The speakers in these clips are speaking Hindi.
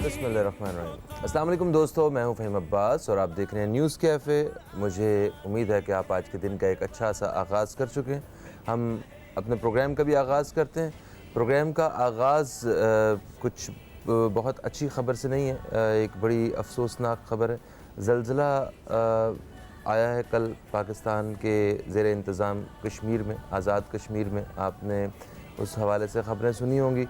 बिस्मिल्लाहिर्रहमानिर्रहीम। अस्सलाम वालेकुम दोस्तों, मैं हूं फ़हीम अब्बास और आप देख रहे हैं न्यूज़ कैफ़े। मुझे उम्मीद है कि आप आज के दिन का एक अच्छा सा आगाज़ कर चुके हैं। हम अपने प्रोग्राम का भी आगाज़ करते हैं। प्रोग्राम का आगाज़ कुछ बहुत अच्छी ख़बर से नहीं है, एक बड़ी अफ़सोसनाक ख़बर है। ज़लज़ला आया है कल पाकिस्तान के ज़ेरे इंतज़ाम कश्मीर में, आज़ाद कश्मीर में। आपने उस हवाले से ख़बरें सुनी होंगी।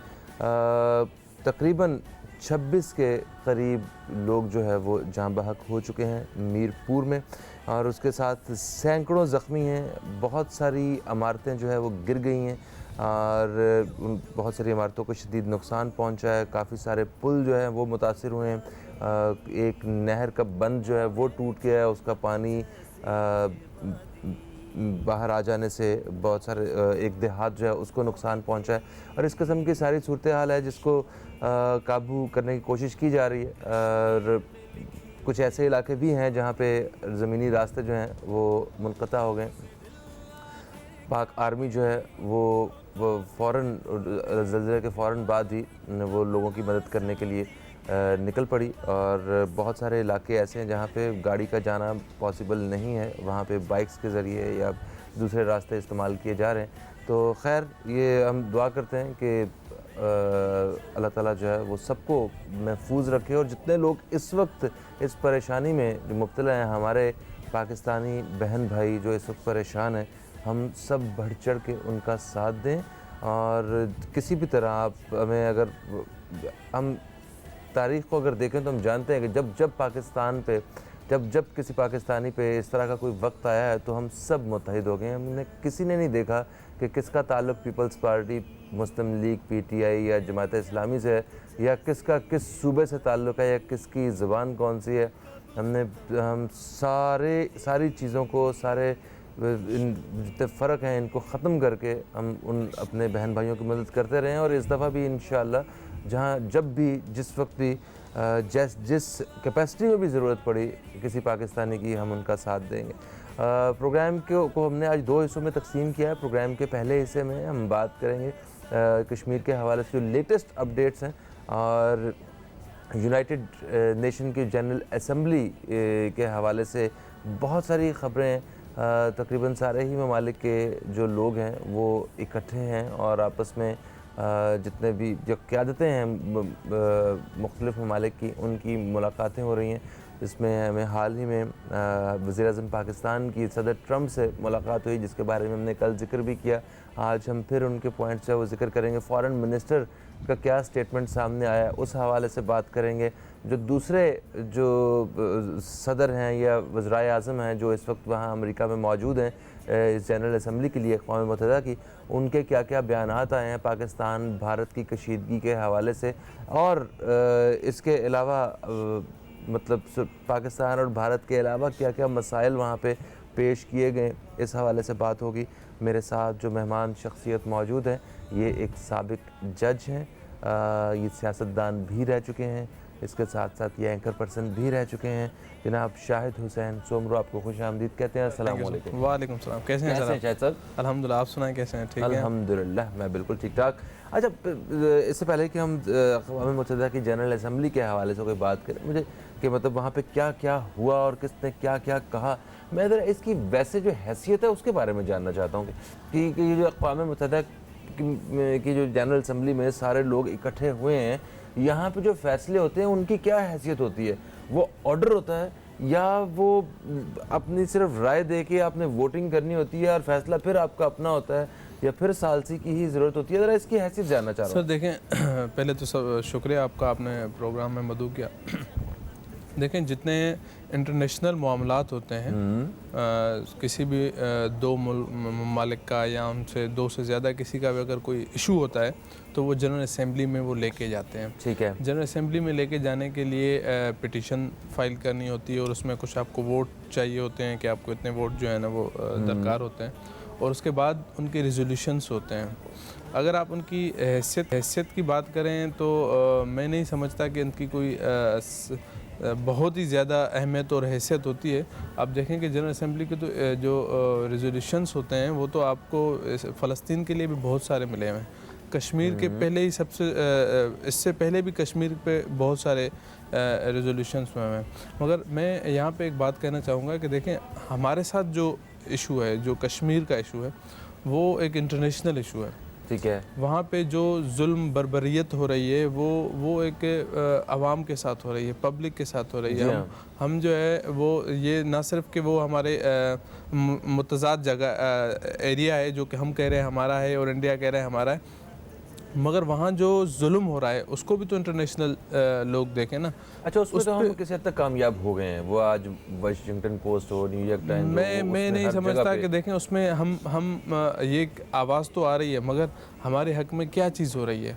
तकरीबन 26 के करीब लोग जो है वो जाँ बहक हो चुके हैं मीरपुर में, और उसके साथ सैकड़ों ज़ख्मी हैं। बहुत सारी इमारतें जो है वो गिर गई हैं और बहुत सारी इमारतों को शदीद नुकसान पहुंचा है। काफ़ी सारे पुल जो हैं वो मुतासिर हुए हैं। एक नहर का बंद जो है वो टूट गया है, उसका पानी बाहर आ जाने से बहुत सारे एक देहात जो है उसको नुकसान पहुंचा है। और इस किस्म की सारी सूरत हाल है जिसको काबू करने की कोशिश की जा रही है। और कुछ ऐसे इलाके भी हैं जहां पे ज़मीनी रास्ते जो हैं वो मुनक़ता हो गए। पाक आर्मी जो है वो फ़ौरन ज़लज़ले के फ़ौरन बाद ही वो लोगों की मदद करने के लिए निकल पड़ी। और बहुत सारे इलाके ऐसे हैं जहाँ पे गाड़ी का जाना पॉसिबल नहीं है, वहाँ पे बाइक्स के ज़रिए या दूसरे रास्ते इस्तेमाल किए जा रहे हैं। तो खैर, ये हम दुआ करते हैं कि अल्लाह ताला जो है वो सबको महफूज रखे। और जितने लोग इस वक्त इस परेशानी में जो मुब्तला हैं, हमारे पाकिस्तानी बहन भाई जो इस वक्त परेशान हैं, हम सब बढ़ चढ़ के उनका साथ दें। और किसी भी तरह आप हमें, अगर हम तारीख़ को अगर देखें तो हम जानते हैं कि जब पाकिस्तान पे जब किसी पाकिस्तानी पे इस तरह का कोई वक्त आया है तो हम सब मुत्तहिद हो गए। हमने किसी ने नहीं देखा कि किसका ताल्लुक़ पीपल्स पार्टी, मुस्लिम लीग, पीटीआई या जमात इस्लामी से है, या किसका किस सूबे से ताल्लुक़ है, या किसकी ज़बान कौन सी है। हम सारी चीज़ों को, सारे जितने फ़र्क हैं इनको ख़त्म करके हम उन अपने बहन भाइयों की मदद करते रहें। और इस दफ़ा भी इंशाअल्लाह जहाँ जब भी जिस वक्त भी जिस कैपेसिटी में भी ज़रूरत पड़ी किसी पाकिस्तानी की, हम उनका साथ देंगे। प्रोग्राम को हमने आज दो हिस्सों में तकसीम किया है। प्रोग्राम के पहले हिस्से में हम बात करेंगे कश्मीर के हवाले से जो लेटेस्ट अपडेट्स हैं, और यूनाइटेड नेशन की जनरल असम्बली के हवाले से बहुत सारी ख़बरें हैं। तकरीबन सारे ही ममालिक के जो लोग हैं वो इकट्ठे हैं और आपस में जितने भी जो क़यादतें हैं मुख्तलिफ़ ममालिक की, उनकी मुलाकातें हो रही हैं। इसमें हमें हाल ही में वज़ीर-ए-आज़म पाकिस्तान की सदर ट्रंप से मुलाकात हुई, जिसके बारे में हमने कल ज़िक्र भी किया। आज हम फिर उनके पॉइंट्स है वो ज़िक्र करेंगे। फ़ॉरेन मिनिस्टर का क्या स्टेटमेंट सामने आया उस हवाले से बात करेंगे। जो दूसरे जो सदर हैं या वज़राए आज़म हैं जो इस वक्त वहाँ अमेरिका में मौजूद हैं इस जनरल असम्बली के लिए अक़वाम मुत्तहिदा की, उनके क्या क्या बयानात आए हैं पाकिस्तान भारत की कशीदगी के हवाले से। और इसके अलावा मतलब पाकिस्तान और भारत के अलावा क्या क्या मसाइल वहाँ पे पेश किए गए, इस हवाले से बात होगी। मेरे साथ जो मेहमान शख्सियत मौजूद हैं, ये एक साबिक जज हैं, ये सियासतदान भी रह चुके हैं, इसके साथ साथ ये एंकर पर्सन भी रह चुके हैं। जनाब शाहिद हुसैन सोमरो, आपको खुश आमदीद कहते हैं। अस्सलाम वालेकुम। वालेकुम सलाम। कैसे हैं शाहिद साहब? अल्हम्दुलिल्लाह, आप सुनाएं कैसे हैं? ठीक है अल्हम्दुलिल्लाह, मैं बिल्कुल ठीक ठाक। अच्छा, इससे पहले कि हम अक़वाम मुत्तहिदा की जनरल असम्बली के हवाले से कोई बात करें, मुझे कि मतलब वहाँ पे क्या क्या हुआ और किसने क्या क्या कहा, मैं ज़रा इसकी वैसे जो हैसियत है उसके बारे में जानना चाहता हूँ कि ये जो अक़वाम मुत्तहिदा की जो जनरल असम्बली में सारे लोग इकट्ठे हुए हैं, यहाँ पे जो फ़ैसले होते हैं उनकी क्या हैसियत होती है? वो ऑर्डर होता है या वो अपनी सिर्फ राय दे के आपने वोटिंग करनी होती है और फैसला फिर आपका अपना होता है, या फिर सालसी की ही ज़रूरत होती है? ज़रा इसकी हैसियत जानना चाह रहा हूँ। सर देखें, पहले तो सब शुक्रिया आपका, आपने प्रोग्राम में मदऊ किया। देखें, जितने इंटरनेशनल मामलात होते हैं किसी भी दो ममालिक का या उनसे दो से ज़्यादा किसी का भी अगर कोई इशू होता है तो वो जनरल असम्बली में वो लेके जाते हैं। ठीक है। जनरल असम्बली में लेके जाने के लिए पिटीशन फाइल करनी होती है और उसमें कुछ आपको वोट चाहिए होते हैं कि आपको इतने वोट जो है ना वो दरकार होते हैं, और उसके बाद उनके रिजोल्यूशंस होते हैं। अगर आप उनकी हैसियत की बात करें तो मैं नहीं समझता कि उनकी कोई बहुत ही ज़्यादा अहमियत और हैसियत होती है। आप देखें कि जनरल असम्बली के तो जो रिजोल्यूशंस होते हैं वो तो आपको फ़लस्तीन के लिए भी बहुत सारे मिले हुए हैं। कश्मीर के पहले ही इससे पहले भी कश्मीर पे बहुत सारे रेजोल्यूशंस हुए हैं। मगर मैं यहाँ पे एक बात कहना चाहूँगा कि देखें, हमारे साथ जो इशू है, जो कश्मीर का इशू है, वो एक इंटरनेशनल इशू है। ठीक है। वहाँ पे जो जुल्म बर्बरियत हो रही है वो एक आवाम के साथ हो रही है, पब्लिक के साथ हो रही है। हम जो है वो ये ना सिर्फ कि वो हमारे मुतज़ाद जगह एरिया है जो कि हम कह रहे हैं हमारा है और इंडिया कह रहा है हमारा है, मगर वहाँ जो जुल्म हो रहा है उसको भी तो इंटरनेशनल लोग देखें ना। अच्छा, उसमें तो हम किसी हद तक कामयाब हो गए हैं। वो आज वाशिंगटन पोस्ट हो, न्यूयॉर्क टाइम्स, मैं नहीं समझता कि देखें उसमें हम ये आवाज़ तो आ रही है, मगर हमारे हक में क्या चीज़ हो रही है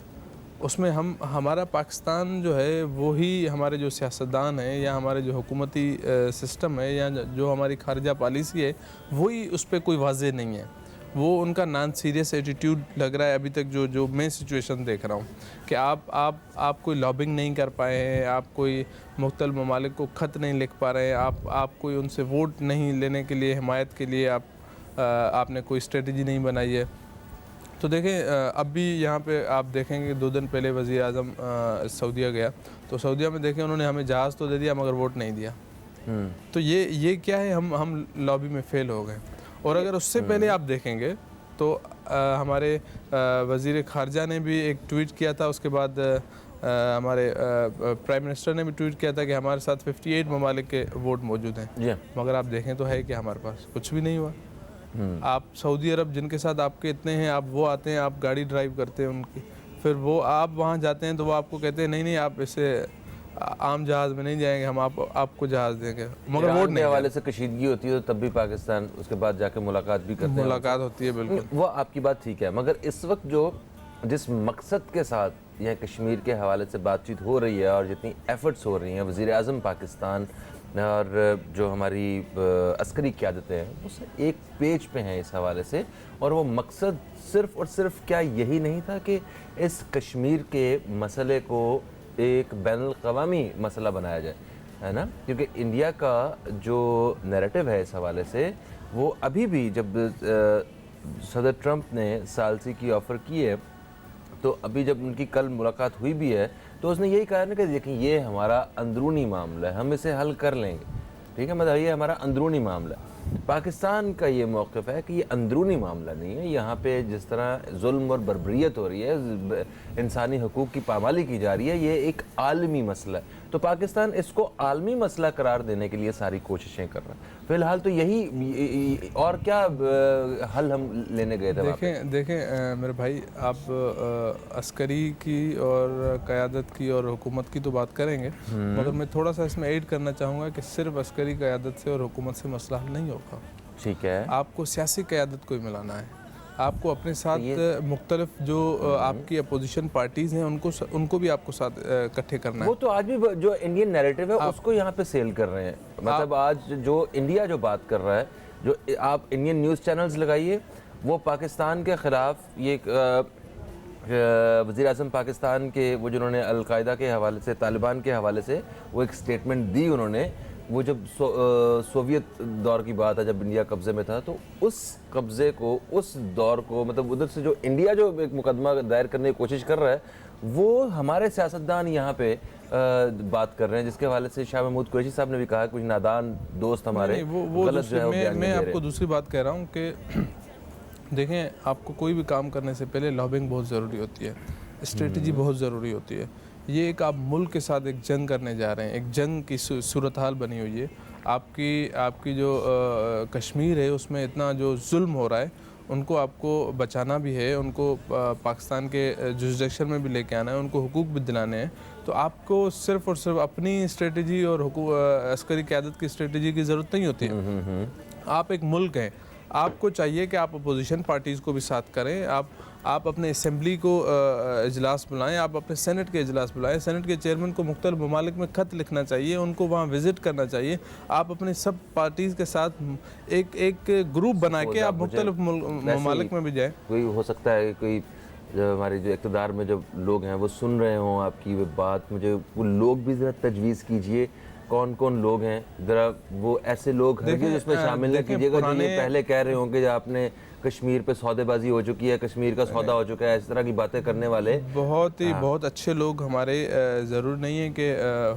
उसमें हमारा पाकिस्तान जो है वो ही हमारे जो सियासतदान हैं या हमारे जो हुकूमती सिस्टम है या जो हमारी खारजा पॉलिसी है वही उस पर कोई वाज़ेह नहीं है। वो उनका नॉन सीरियस एटीट्यूड लग रहा है अभी तक, जो मैं सिचुएशन देख रहा हूँ कि आप कोई लॉबिंग नहीं कर पाए हैं, आप कोई मुख्तलिफ ममालिक को ख़त नहीं लिख पा रहे हैं, आप कोई उनसे वोट नहीं लेने के लिए, हिमायत के लिए आपने कोई स्ट्रेटजी नहीं बनाई है। तो देखें, अब भी यहाँ पे आप देखेंगे 2 दिन पहले वज़ीर आज़म सऊदीया गया, तो सऊदीया में देखें उन्होंने हमें जहाज़ तो दे दिया मगर वोट नहीं दिया। तो ये क्या है, हम लॉबी में फ़ेल हो गए। और अगर उससे पहले आप देखेंगे तो हमारे वज़ीर ख़ारजा ने भी एक ट्वीट किया था, उसके बाद हमारे प्राइम मिनिस्टर ने भी ट्वीट किया था कि हमारे साथ 58 ममालिक के वोट मौजूद हैं। मगर आप देखें तो है कि हमारे पास कुछ भी नहीं हुआ। आप सऊदी अरब जिनके साथ आपके इतने हैं, आप वो आते हैं, आप गाड़ी ड्राइव करते हैं उनकी, फिर वो आप वहाँ जाते हैं तो वो आपको कहते हैं नहीं आप इसे आम जहाज़ में नहीं जाएंगे, हम आपको जहाज़ देंगे, मगर वोट नहीं। हवाले से कशीदगी होती है तो तब भी पाकिस्तान उसके बाद जाके मुलाकात भी करते हैं, मुलाकात होती है। बिल्कुल, वो आपकी बात ठीक है, मगर इस वक्त जिस मकसद के साथ यह कश्मीर के हवाले से बातचीत हो रही है और जितनी एफर्ट्स हो रही हैं, वज़ीर आज़म पाकिस्तान और जो हमारी अस्करी क़यादतें हैं वो एक पेज पे हैं इस हवाले से, और वो मकसद सिर्फ़ और सिर्फ क्या यही नहीं था कि इस कश्मीर के मसले को एक बैनुल-अक़वामी मसला बनाया जाए, है ना? क्योंकि इंडिया का जो नैरेटिव है इस हवाले से, वो अभी भी जब सदर ट्रंप ने सालसी की ऑफ़र की है, तो अभी जब उनकी कल मुलाकात हुई भी है तो उसने यही कहा ना कि देखिए ये हमारा अंदरूनी मामला है, हम इसे हल कर लेंगे, ठीक है, मतलब ये हमारा अंदरूनी मामला है। पाकिस्तान का ये मौक़िफ़ है कि ये अंदरूनी मामला नहीं है, यहाँ पे जिस तरह जुल्म और बर्बरियत हो रही है, इंसानी हकूक़ की पामाली की जा रही है, ये एक आलमी मसला है। तो पाकिस्तान इसको आलमी मसला करार देने के लिए सारी कोशिशें कर रहा है। फ़िलहाल तो यही, और क्या हल हम लेने गए थे? देखें मेरे भाई, आप अस्करी की और क़यादत की और हुकूमत की तो बात करेंगे, मगर मैं थोड़ा सा इसमें ऐड करना चाहूँगा कि सिर्फ अस्करी क़यादत से और हुकूमत से मसला हल नहीं होगा। ठीक है, आपको सियासी क़यादत को ही मिलाना है, आपको अपने साथ मुख्तलिफ जो आपकी अपोजिशन पार्टीज़ हैं उनको भी आपको साथ इकट्ठे करना है। वो तो आज भी जो इंडियन नैरेटिव है उसको यहाँ पे सेल कर रहे हैं। मतलब आज जो इंडिया जो बात कर रहा है, जो आप इंडियन न्यूज़ चैनल्स लगाइए, वो पाकिस्तान के ख़िलाफ़ ये वज़ीर आज़म पाकिस्तान के वो जिन्होंने अल-कायदा के हवाले से, तालिबान के हवाले से वो एक स्टेटमेंट दी उन्होंने, वो जब सोवियत दौर की बात है, जब इंडिया कब्ज़े में था, तो उस कब्ज़े को, उस दौर को, मतलब उधर से जो इंडिया जो एक मुकदमा दायर करने की कोशिश कर रहा है, वो हमारे सियासतदान यहाँ पे बात कर रहे हैं, जिसके हवाले से शाह महमूद कुरैशी साहब ने भी कहा कुछ नादान दोस्त हमारे गलत जो है। मैं आपको दूसरी बात कह रहा हूँ कि देखें, आपको कोई भी काम करने से पहले लॉबिंग बहुत ज़रूरी होती है, स्ट्रेटजी बहुत ज़रूरी होती है। ये एक आप मुल्क के साथ एक जंग करने जा रहे हैं, एक जंग की सूरत हाल बनी हुई है। आपकी जो कश्मीर है उसमें इतना जो जुल्म हो रहा है, उनको आपको बचाना भी है, उनको पाकिस्तान के जुरिसडिक्शन में भी लेके आना है, उनको हुकूक भी दिलाने हैं। तो आपको सिर्फ़ और सिर्फ अपनी स्ट्रेटजी और अस्करी क़यादत की स्ट्रेटजी की ज़रूरत नहीं होती है। आप एक मुल्क हैं, आपको चाहिए कि आप अपोजिशन पार्टीज़ को भी साथ करें, आप अपने असम्बली को इजलास बुलाएं, आप अपने सेनेट के इजलास बुलाएं, सेनेट के चेयरमैन को मुख्तलिफ ममालिक में ख़त लिखना चाहिए, उनको वहाँ विज़िट करना चाहिए। आप अपने सब पार्टीज़ के साथ एक ग्रुप बना के आप मुख्तलिफ ममालिक में भी जाएँ। कोई हो सकता है कोई जो हमारे जो इक़्तिदार में जब लोग हैं वो सुन रहे हों आपकी वो बात, मुझे वो लोग भी ज़रा तजवीज़ कीजिए, कौन कौन लोग हैं, ज़रा वो ऐसे लोग हैं जिसमें शामिल न कीजिएगा जो ये पहले कह रहे होंगे, जो आपने कश्मीर पे सौदेबाजी हो चुकी है, कश्मीर का सौदा हो चुका है, इस तरह की बातें करने वाले बहुत अच्छे लोग हमारे ज़रूर नहीं है कि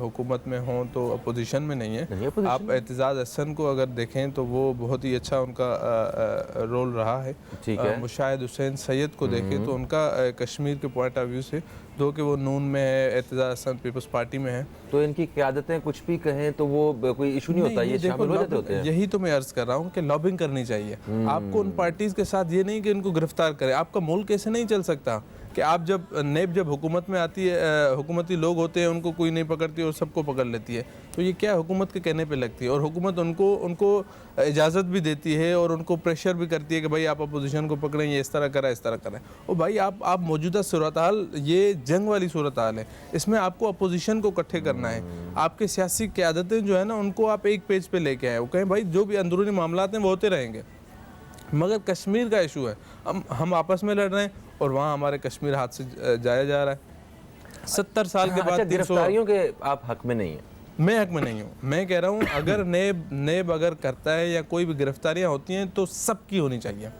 हुकूमत में हों तो अपोजिशन में नहीं है। आप एतजाज़ अहसन को अगर देखें तो वो बहुत ही अच्छा उनका रोल रहा है। ठीक है। मुशाहिद हुसैन सैयद को देखें तो उनका कश्मीर के पॉइंट ऑफ व्यू से, दो कि वो नून में है, एतजाज़ अहसन पीपल्स पार्टी में है, तो इनकी क़यादतें कुछ भी कहें तो वो कोई इशू नहीं होता, ये शामिल हो जाते होते हैं। यही तो मैं अर्ज़ कर रहा हूँ कि लॉबिंग करनी चाहिए आपको उन पार्टीज़ के साथ। ये नहीं कि इनको गिरफ्तार करें। आपका मुल्क ऐसे नहीं चल सकता कि आप जब हुकूमत में आती है, हुकूमती लोग होते हैं, उनको कोई नहीं पकड़ती और सबको पकड़ लेती है, तो ये क्या हुकूमत के कहने पे लगती है। और हुकूमत उनको इजाज़त भी देती है और उनको प्रेशर भी करती है कि भाई आप अपोजिशन को पकड़ें, ये इस तरह करें, इस तरह करें। और भाई आप मौजूदा सूरत हाल, ये जंग वाली सूरत हाल है, इसमें आपको अपोजिशन को इकट्ठे करना है। आपके सियासी क़यादतें जो है ना, उनको आप एक पेज पे लेके आए, वो कहें भाई जो भी अंदरूनी मामलात हैं वो होते रहेंगे, मगर कश्मीर का इशू है, हम आपस में लड़ रहे हैं और वहाँ हमारे कश्मीर हाथ से जाया जा रहा है। 70 साल के बाद गिरफ्तारियों के आप हक में नहीं है? मैं हक में नहीं हूँ। मैं कह रहा हूँ अगर नेब अगर करता है या कोई भी गिरफ्तारियाँ होती हैं तो सबकी होनी चाहिए।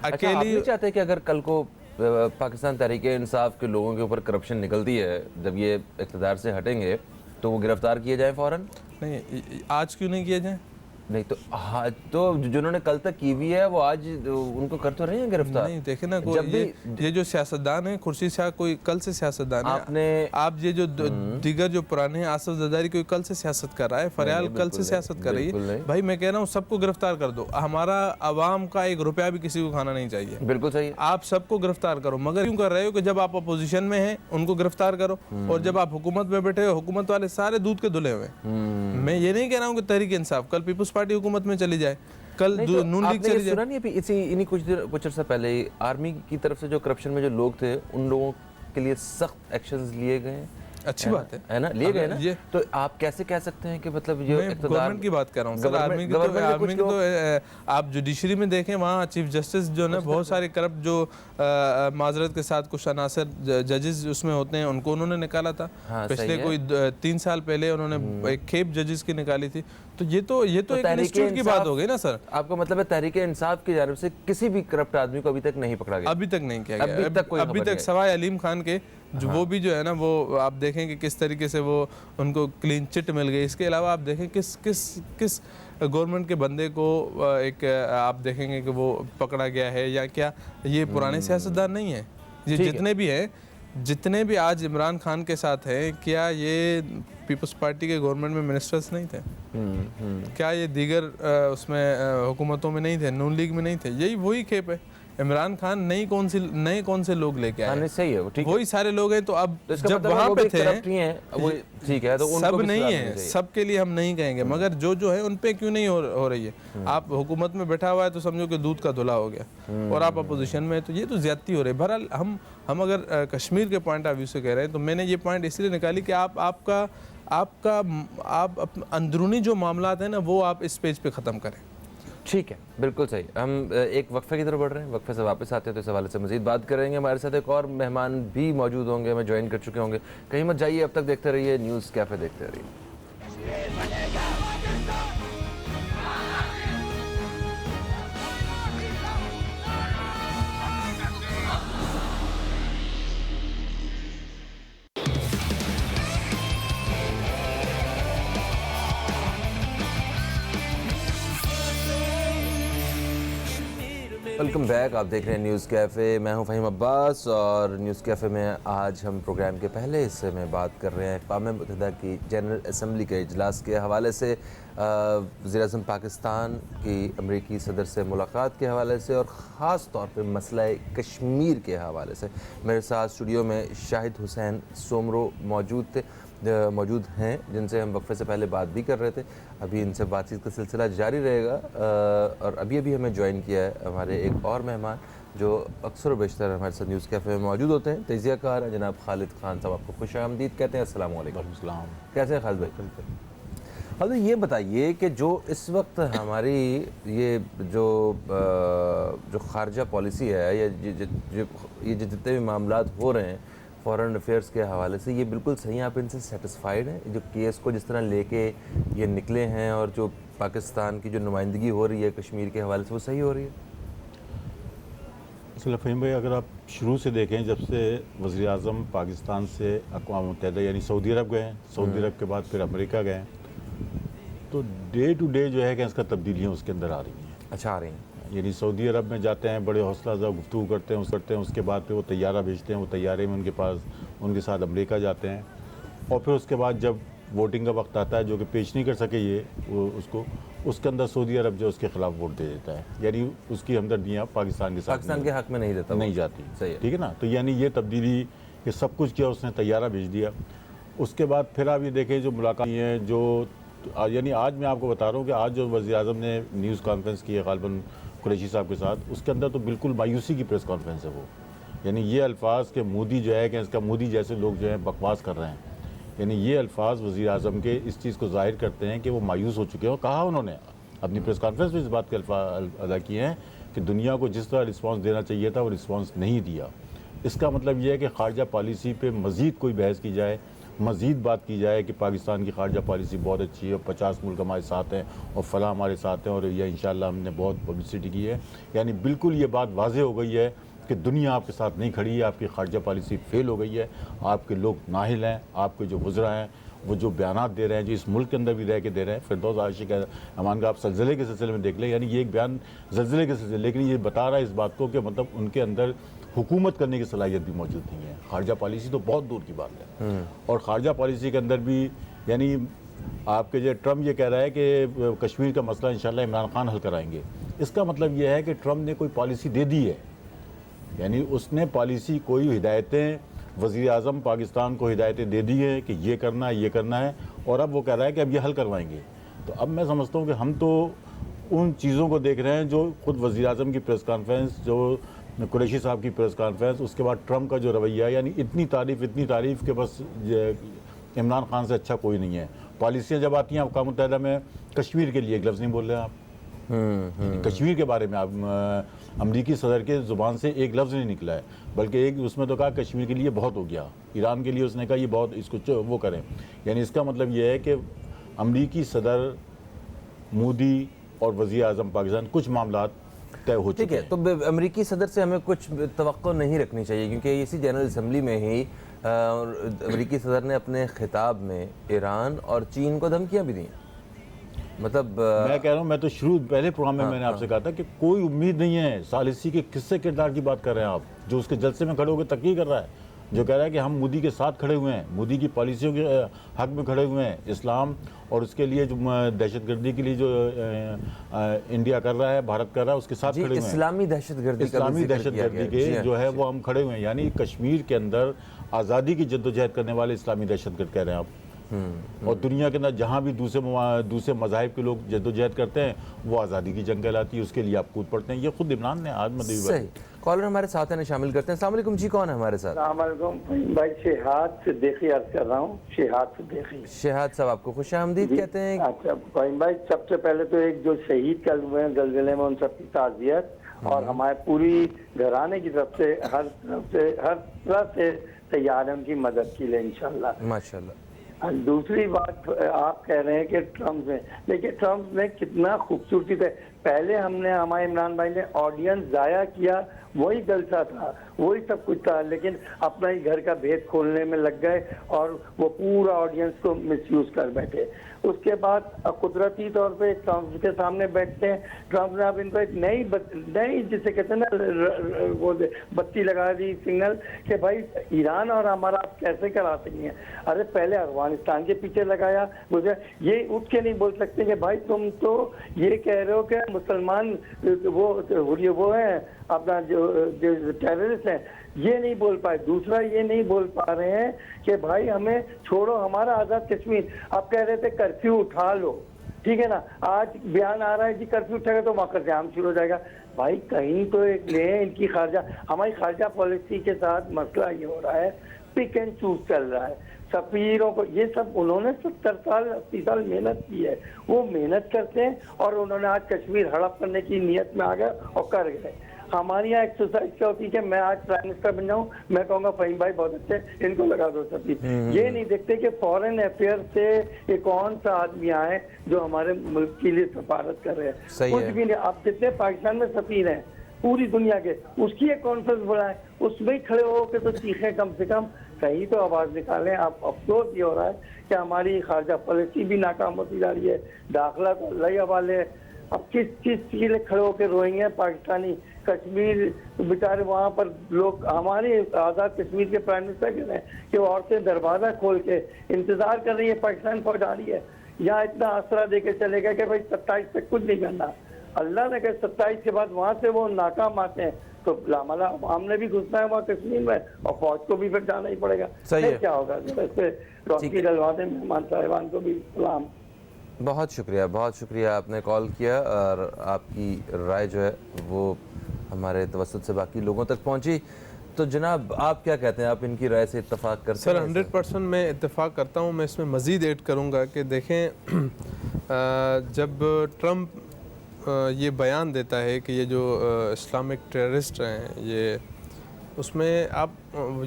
अकेली आप नहीं चाहते कि अगर कल को पाकिस्तान तहरीक-ए-इंसाफ के लोगों के ऊपर करप्शन निकलती है, जब ये इक़्तिदार से हटेंगे तो वो गिरफ्तार किए जाए फ़ौरन? नहीं, आज क्यों नहीं किए जाए? नहीं तो आज तो जिन्होंने कल तक की हुई है वो आज उनको कर तो रहे हैं गिरफ्तार। नहीं देखे ना, ये जो सियासतदान है, खुर्शीद शाह कोई कल से सियासतदान है। आप ये जो दीगर जो पुराने हैं, आसिफ जरदारी कोई कल से सियासत कर रहा है, फरियाल कल से सियासत कर रही है। भाई मैं कह रहा हूँ सबको गिरफ्तार कर दो। हमारा आवाम का 1 रुपया भी किसी को खाना नहीं चाहिए। बिल्कुल सही। आप सबको गिरफ्तार करो, मगर क्यों कर रहे हो कि जब आप अपोजिशन में हैं उनको गिरफ्तार करो और जब आप हुकूमत में बैठे हो, हुकूमत वाले सारे दूध के धुले हुए। मैं ये नहीं कह रहा हूँ कि तहरीक इंसाफ कल पीपल्स पार्टी हुकूमत में चली जाए, कल नून लीग चली जाए। सुना नहीं इन्हीं कुछ अर्सा पहले आर्मी की तरफ से जो करप्शन में जो लोग थे उन लोगों के लिए सख्त एक्शंस लिए गए? अच्छी बात है ना, लिए गए ना। तो आप कैसे कह सकते हैं कि मतलब ये गवर्नमेंट की बात कर रहा हूँ सर, आर्मी की तो आप जुडिशरी में देखें, वहाँ चीफ जस्टिस जो है बहुत सारे करप्ट जो माजरत के साथ कुछ अनासर जजेस उसमें होते हैं उनको उन्होंने निकाला था। पिछले कोई 3 साल पहले उन्होंने एक खेप जजेस की निकाली थी। तो ये तो एक इंस्टीट्यूट की बात हो गई ना सर। आपका मतलब है तहरीक-ए-इंसाफ की जानिब से किसी भी करप्ट आदमी को अभी तक नहीं पकड़ा गया? अभी तक नहीं किया गया। अभी तक सवाए अलीम खान के जो वो भी जो है ना, वो आप देखें कि किस तरीके से वो उनको क्लीन चिट मिल गई। इसके अलावा आप देखें किस गवर्नमेंट के बंदे को एक आप देखेंगे कि वो पकड़ा गया है या क्या। ये पुराने सियासतदान नहीं है, ये जितने भी आज इमरान खान के साथ हैं, क्या ये पीपल्स पार्टी के गवर्नमेंट में मिनिस्टर्स नहीं थे? क्या ये दीगर उसमें हुकूमतों में नहीं थे, नून लीग में नहीं थे? यही वही खेप है। इमरान खान नए कौन से लोग लेके आए? सही है, वो ठीक, वही सारे लोग हैं। तो अब जब वहाँ पे थे वो ठीक है, तो सब नहीं है, सबके लिए हम नहीं कहेंगे, मगर जो है उन पे क्यों नहीं हो रही है। आप हुकूमत में बैठा हुआ है तो समझो कि दूध का धुला हो गया और आप अपोजिशन में, तो ये तो ज्यादती हो रही है। बहरहाल हम अगर कश्मीर के पॉइंट ऑफ व्यू से कह रहे हैं तो मैंने ये पॉइंट इसलिए निकाली कि आप अंदरूनी जो मामलात हैं ना, वो आप इस पेज पे ख़त्म करें। ठीक है, बिल्कुल सही। हम एक वक्फे की तरफ बढ़ रहे हैं, वक्फे से वापस आते हैं तो इस हवाले से मज़ीद बात करेंगे। हमारे साथ एक और मेहमान भी मौजूद होंगे, हमें ज्वाइन कर चुके होंगे। कहीं मत जाइए, अब तक देखते रहिए न्यूज़ कैफ़े, देखते रहिए। वेलकम बैक, आप देख रहे हैं न्यूज़ कैफ़े। मैं हूं फ़हीम अब्बास और न्यूज़ कैफ़े में आज हम प्रोग्राम के पहले हिस्से में बात कर रहे हैं अक़वाम मुत्तहिदा की जनरल असम्बली के इजलास के हवाले से, वज़ीर-ए-आज़म पाकिस्तान की अमरीकी सदर से मुलाकात के हवाले से और ख़ास तौर पे मसला कश्मीर के हवाले से। मेरे साथ स्टूडियो में शाहिद हुसैन सोमरो मौजूद हैं, जिनसे हम वक्फे से पहले बात भी कर रहे थे। अभी इनसे बातचीत का सिलसिला जारी रहेगा। और अभी हमें ज्वाइन किया है हमारे एक और मेहमान जो अक्सर बेशतर हमारे साथ न्यूज़ कैफ़े में मौजूद होते हैं, तजिया कार हैं जनाब खालिद खान साहब। आपको खुश आमदीद कहते हैं। अस्सलाम वालेकुम। कैसे हैं खालिद भाई? खालिद, ये बताइए कि जो इस वक्त हमारी ये जो ख़ारजा पॉलिसी है या ये जितने भी मामलात हो रहे हैं फॉरेन अफेयर्स के हवाले से, ये बिल्कुल सही हैं? आप इनसे सेटिस्फाइड हैं? जो केस को जिस तरह लेके ये निकले हैं और जो पाकिस्तान की जो नुमाइंदगी हो रही है कश्मीर के हवाले से, वो सही हो रही है? असल फ़हीम भाई, अगर आप शुरू से देखें, जब से वज़ीर आज़म पाकिस्तान से अक़वाम मुत्तहिदा यानी सऊदी अरब गए, सऊदी अरब के बाद फिर अमेरिका गए, तो डे टू डे जो है कि इसका तब्दीलियाँ उसके अंदर आ रही हैं। अच्छा, आ रही हैं। यानी सऊदी अरब में जाते हैं, बड़े हौसला अफ़ज़ा गुफ्तगू करते हैं, उसके बाद फिर वो तैयारा भेजते हैं, वो तैयारे में उनके पास उनके साथ अमेरिका जाते हैं, और फिर उसके बाद जब वोटिंग का वक्त आता है, जो कि पेश नहीं कर सके ये वो उसको, उसके अंदर सऊदी अरब जो उसके ख़िलाफ़ वोट दे देता है, यानी उसकी हमदर्दियाँ पाकिस्तान के साथ पाकिस्तान के हक में नहीं देता, नहीं जाती। सही है। ठीक है ना। तो यानी ये तब्दीली, ये सब कुछ किया उसने, तैयारा भेज दिया। उसके बाद फिर आप ये देखें जो मुलाकात है, जो यानी आज मैं आपको बता रहा हूँ कि आज जो वज़ीर आज़म ने न्यूज़ कॉन्फ्रेंस की है ग़ालिबन कुरैशी साहब के साथ, उसके अंदर तो बिल्कुल मायूसी की प्रेस कॉन्फ्रेंस है वो। यानी ये अल्फाज के मोदी जो है कि इसका मोदी जैसे लोग जो हैं बकवास कर रहे हैं, यानी ये अल्फाज वज़ीर आज़म के इस चीज़ को ज़ाहिर करते हैं कि वो मायूस हो चुके हैं। और कहा उन्होंने अपनी प्रेस कॉन्फ्रेंस में इस बात के अदा किए हैं कि दुनिया को जिस तरह रिस्पॉन्स देना चाहिए था वो रिस्पॉन्स नहीं दिया। इसका मतलब ये है कि खारजा पॉलिसी पे मज़ीद कोई बहस की जाए, मज़ीद बात की जाए कि पाकिस्तान की खारजा पॉलिसी बहुत अच्छी है, 50 मुल्क हमारे साथ हैं और फ़लाँ हमारे साथ हैं और यह इंशाअल्लाह हमने बहुत पब्लिसिटी की है, यानी बिल्कुल ये बात वाज़ेह हो गई है कि दुनिया आपके साथ नहीं खड़ी है, आपकी खारजा पॉलिसी फेल हो गई है, आपके लोग नाहिल हैं, आपके जो वज़रा हैं वो जो बयानात दे रहे हैं, जो इस मुल्क के अंदर भी रह के दे रहे हैं। फिरदौस आशिक अमान का आप ज़लज़ले के सिलसिले में देख लें, यानी ये एक बयान ज़लज़ले के सिलसिले, लेकिन ये बता रहा है इस बात को कि मतलब उनके अंदर हुकूमत करने की सलाहियत भी मौजूद नहीं है। खारजा पॉलिसी तो बहुत दूर की बात है। और खारजा पॉलिसी के अंदर भी यानी आपके जो ट्रम्प ये कह रहा है कि कश्मीर का मसला इंशाल्लाह इमरान खान हल कराएंगे, इसका मतलब ये है कि ट्रम्प ने कोई पॉलिसी दे दी है, यानी उसने पॉलिसी कोई हिदायतें, वज़ीर आज़म पाकिस्तान को हिदायतें दे दी हैं कि ये करना है, ये करना है, और अब वो कह रहा है कि अब ये हल करवाएंगे। तो अब मैं समझता हूँ कि हम तो उन चीज़ों को देख रहे हैं जो खुद वज़ीर आज़म की प्रेस कॉन्फ्रेंस, जो कुरैशी साहब की प्रेस कॉन्फ्रेंस, उसके बाद ट्रम्प का जो रवैया है, यानी इतनी तारीफ़ के बस इमरान खान से अच्छा कोई नहीं है। पॉलिसियाँ जब आती हैं अक़वाम मुत्तहिदा में, कश्मीर के लिए एक लफ्ज़ नहीं बोल रहे हैं आप, कश्मीर के बारे में आप अमरीकी सदर के ज़ुबान से एक लफ्ज़ नहीं निकला है, बल्कि एक उसमें तो कहा कश्मीर के लिए बहुत हो गया, ईरान के लिए उसने कहा ये बहुत, इसको वो करें। यानी इसका मतलब ये है कि अमरीकी सदर मोदी और वज़ीर आज़म पाकिस्तान कुछ मामलात तय हो चुके हैं। ठीक है, तो अमेरिकी सदर से हमें कुछ तवक्को नहीं रखनी चाहिए, क्योंकि इसी जनरल असम्बली में ही अमेरिकी सदर ने अपने खिताब में ईरान और चीन को धमकियाँ भी दी। मतलब मैं कह रहा हूँ, मैं तो शुरू पहले प्रोग्राम में मैंने आपसे कहा था कि कोई उम्मीद नहीं है। सालिसी के किससे किरदार की बात कर रहे हैं आप, जो उसके जलसे में खड़े होकर तकरीर कर रहा है, जो कह रहा है कि हम मोदी के साथ खड़े हुए हैं, मोदी की पॉलिसियों के हक में खड़े हुए हैं, इस्लाम और उसके लिए जो दहशतगर्दी के लिए जो इंडिया कर रहा है, भारत कर रहा है, उसके साथ खड़े हुए हैं। इस्लामी दहशतगर्दी के जो है वो हम खड़े हुए हैं। यानी कश्मीर के अंदर आज़ादी की जद्दोजहद करने वाले इस्लामी दहशतगर्द कह रहे हैं आप। और दुनिया के अंदर जहाँ भी दूसरे मज़ाहिब के लोग जद्दोजहद करते हैं वो आज़ादी की जंग कहलाती है, उसके लिए आप कूद पड़ते हैं। ये खुद इमरान ने आज सही कॉलर हमारे साथ हैं, शामिल करते हैं। अस्सलाम वालेकुम जी, कौन है हमारे साथ? अस्सलाम वालेकुम भाई, शेहाद सिद्दीकी अर्ज कर रहा हूँ। शेहाद सिद्दीकी। शेहाद साहब आपको खुशामदीद कहते हैं। अच्छा भाई, सबसे पहले तो एक जो शहीद कल हुए हैं ज़लज़ले में, उन सबकी ताज़ियत, और हमारे पूरी घराने की तरफ से हर तरह से तैयार है उनकी मदद के लिए इंशाल्लाह। माशाल्लाह। दूसरी बात, आप कह रहे हैं कि ट्रम्प ने, देखिए ट्रम्प ने कितना खूबसूरती से, पहले हमारे इमरान भाई ने ऑडियंस ज़ाया किया, वही जलसा था, वही सब कुछ था, लेकिन अपना ही घर का भेद खोलने में लग गए और वो पूरा ऑडियंस को मिसयूज कर बैठे। उसके बाद कुदरती तौर पे ट्रम्प के सामने बैठते हैं। ट्रम्प ने अब इनको एक नई जिसे कहते हैं ना वो बत्ती लगा दी, सिग्नल, कि भाई ईरान और हमारा आप कैसे करा सकते हैं। अरे पहले अफगानिस्तान के पीछे लगाया, मुझे ये उठ के नहीं बोल सकते कि भाई तुम तो ये कह रहे हो कि मुसलमान वो है अपना जो टेररिस्ट हैं, ये नहीं बोल पाए। दूसरा ये नहीं बोल पा रहे हैं कि भाई हमें छोड़ो, हमारा आज़ाद कश्मीर। आप कह रहे थे कर्फ्यू उठा लो, ठीक है ना, आज बयान आ रहा है जी कर्फ्यू उठेगा तो वहाँ का जाम शुरू हो जाएगा। भाई कहीं तो एक ले, इनकी हमारी खारजा पॉलिसी के साथ मसला ये हो रहा है, पिक एंड चूज चल रहा है। सफीरों को ये सब उन्होंने 70 साल 80 साल मेहनत की है, वो मेहनत करते हैं और उन्होंने आज कश्मीर हड़प करने की नीयत में आ गए और कर गए। हमारे यहाँ एक्सरसाइज क्या होती है कि मैं आज प्राइम मिनिस्टर बन जाऊँ, मैं कहूँगा फ़हीम भाई बहुत अच्छे, इनको लगा दो सभी। ये नहीं देखते कि फॉरेन अफेयर से ये कौन सा आदमी आए जो हमारे मुल्क के लिए सफारत कर रहे हैं। कुछ भी नहीं। आप जितने पाकिस्तान में सफीर हैं पूरी दुनिया के, उसकी एक कॉन्फ्रेंस बुलाएं, उसमें ही खड़े हो के तो चीखें, कम से कम कहीं तो आवाज निकालें। आप अफसोस ये हो रहा है कि हमारी खारजा पॉलिसी भी नाकाम होती जा रही है, दाखिला तो अल्लाह ही हवाले। अब किस चीज के लिए खड़े होकर रोएंगे पाकिस्तानी? कश्मीर बेचारे वहाँ पर लोग, हमारे आज़ाद कश्मीर के प्राइम मिनिस्टर कह रहे हैं कि वो औरतें दरवाजा खोल के इंतजार कर रही है, पाकिस्तान फौज आ रही है। यहाँ इतना आसरा दे के चले गए कि भाई 27 तक कुछ नहीं करना। अल्लाह ने कहा 27 के बाद वहाँ से वो नाकाम आते हैं तो लामला हमने भी घुसना है वहाँ कश्मीर में, और फौज को भी फिर जाना ही पड़ेगा। सही है। फिर क्या होगा? वैसे रोशनी डलवा दें मेहमान साहिबान को भी सलाम। बहुत शुक्रिया आपने कॉल किया और आपकी राय जो है वो हमारे तवज्जुह से बाकी लोगों तक पहुंची। तो जनाब आप क्या कहते हैं, आप इनकी राय से इत्तेफाक करते सर हैं? 100% मैं इत्तेफाक करता हूँ। मैं इसमें मज़ीद ऐड करूँगा कि देखें जब ट्रम्प ये बयान देता है कि ये जो इस्लामिक टेररिस्ट हैं ये, उसमें आप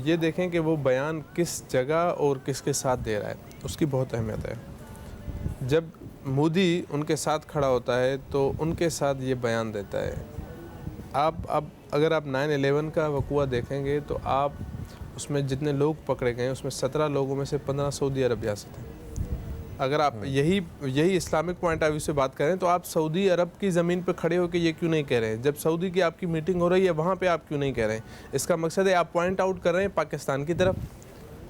ये देखें कि वो बयान किस जगह और किसके साथ दे रहा है, उसकी बहुत अहमियत है। जब मोदी उनके साथ खड़ा होता है तो उनके साथ ये बयान देता है। आप अब अगर आप 9/11 का वक़ुआ देखेंगे तो आप उसमें जितने लोग पकड़े गए उसमें 17 लोगों में से 15 सऊदी अरबिया से थे। अगर आप यही इस्लामिक पॉइंट ऑफ व्यू से बात करें तो आप सऊदी अरब की ज़मीन पे खड़े होकर ये क्यों नहीं कह रहे हैं? जब सऊदी की आपकी मीटिंग हो रही है वहाँ पे आप क्यों नहीं कह रहे हैं? इसका मकसद है आप पॉइंट आउट कर रहे हैं पाकिस्तान की तरफ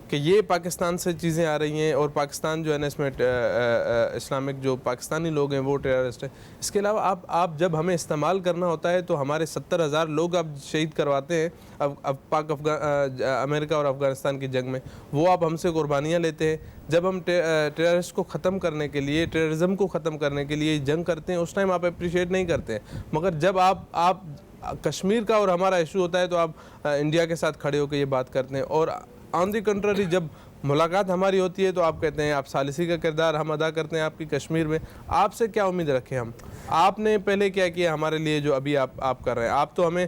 कि ये पाकिस्तान से चीज़ें आ रही हैं और पाकिस्तान जो है ना इसमें इस्लामिक जो पाकिस्तानी लोग हैं वो टेररिस्ट हैं। इसके अलावा आप जब हमें इस्तेमाल करना होता है तो हमारे 70,000 लोग आप शहीद करवाते हैं अब अमेरिका और अफ़गानिस्तान की जंग में, वो आप हमसे कुर्बानियाँ लेते हैं। जब हम टेररिस्ट को ख़त्म करने के लिए, टेररिज्म को ख़त्म करने के लिए जंग करते हैं उस टाइम आप अप्रिशिएट नहीं करते हैं। मगर जब आप कश्मीर का और हमारा इशू होता है तो आप इंडिया के साथ खड़े होकर ये बात करते हैं। और ऑन दी कंट्री जब मुलाकात हमारी होती है तो आप कहते हैं आप सालिसी का किरदार हम अदा करते हैं आपकी कश्मीर में। आपसे क्या उम्मीद रखें हम? आपने पहले क्या किया हमारे लिए जो अभी आप कर रहे हैं? आप तो हमें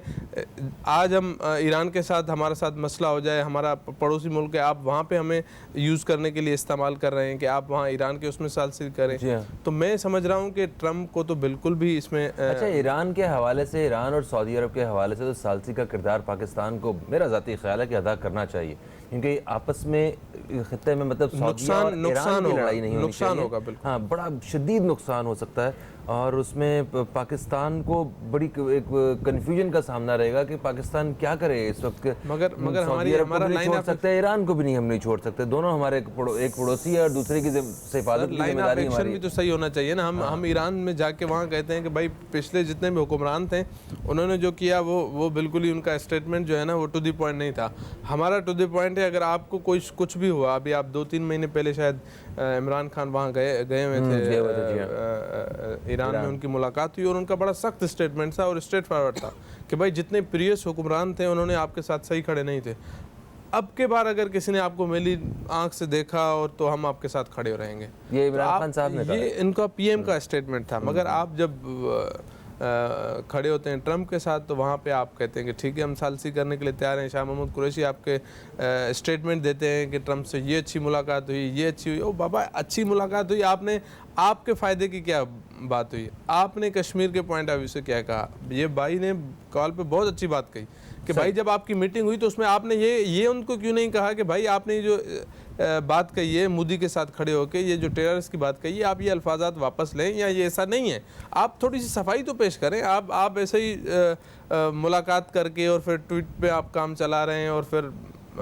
आज हम ईरान के साथ हमारे साथ मसला हो जाए, हमारा पड़ोसी मुल्क है, आप वहाँ पे हमें यूज़ करने के लिए इस्तेमाल कर रहे हैं कि आप वहाँ ईरान के उसमें सालिसी करें। तो मैं समझ रहा हूँ कि ट्रम्प को तो बिल्कुल भी इसमें अच्छा, ईरान के हवाले से, ईरान और सऊदी अरब के हवाले से तो सालिसी का किरदार पाकिस्तान को मेरा ज़ाती ख्याल है कि अदा करना चाहिए, क्योंकि आपस में खित्ते में मतलब नुकसान लड़ाई नहीं होनी चाहिए। होगा बिल्कुल। हाँ, बड़ा शदीद नुकसान हो सकता है और उसमें पाकिस्तान को बड़ी एक कन्फ्यूजन का सामना रहेगा कि पाकिस्तान क्या करे इस वक्त। मगर हमारा लाइन छोड़ सकते हैं, ईरान को भी नहीं हम नहीं छोड़ सकते। दोनों हमारे एक पड़ोसी है और दूसरे की हिफाजत की जिम्मेदारी हमारी भी तो सही होना चाहिए ना। हम ईरान में जाके वहाँ कहते हैं कि भाई पिछले जितने भी हुक्मरान थे उन्होंने जो किया वो बिल्कुल ही उनका स्टेटमेंट जो है ना वो टू द पॉइंट नहीं था। हमारा टू द पॉइंट है। अगर आपको कुछ भी हुआ, अभी आप 2-3 महीने पहले शायद इमरान खान वहाँ गए हुए थे ईरान में, उनकी मुलाकात हुई और उनका बड़ा सख्त स्टेटमेंट था और स्ट्रेट फॉरवर्ड था कि भाई जितने प्रीवियस हुक्मरान थे उन्होंने आपके साथ सही खड़े नहीं थे। अब के बार अगर किसी ने आपको मेरी आंख से देखा और तो हम आपके साथ खड़े रहेंगे। ये इमरान खान साहब ने कहा, ये इनका पीएम का स्टेटमेंट था। मगर आप जब खड़े होते हैं ट्रम्प के साथ तो वहाँ पे आप कहते हैं कि ठीक है हम सालिसी करने के लिए तैयार हैं। शाह महमूद कुरैशी आपके स्टेटमेंट देते हैं कि ट्रम्प से ये अच्छी मुलाकात हुई, ये अच्छी हुई। ओ बाबा, अच्छी मुलाकात हुई, आपके फ़ायदे की क्या बात हुई? आपने कश्मीर के पॉइंट ऑफ व्यू से क्या कहा? ये भाई ने कॉल पे बहुत अच्छी बात कही कि भाई जब आपकी मीटिंग हुई तो उसमें आपने ये उनको क्यों नहीं कहा कि भाई आपने जो बात कही है मोदी के साथ खड़े होकर, ये जो टेररिस्ट की बात कही है, आप ये अल्फाजात वापस लें या ये ऐसा नहीं है। आप थोड़ी सी सफाई तो पेश करें। आप ऐसे ही मुलाकात करके और फिर ट्वीट पे आप काम चला रहे हैं और फिर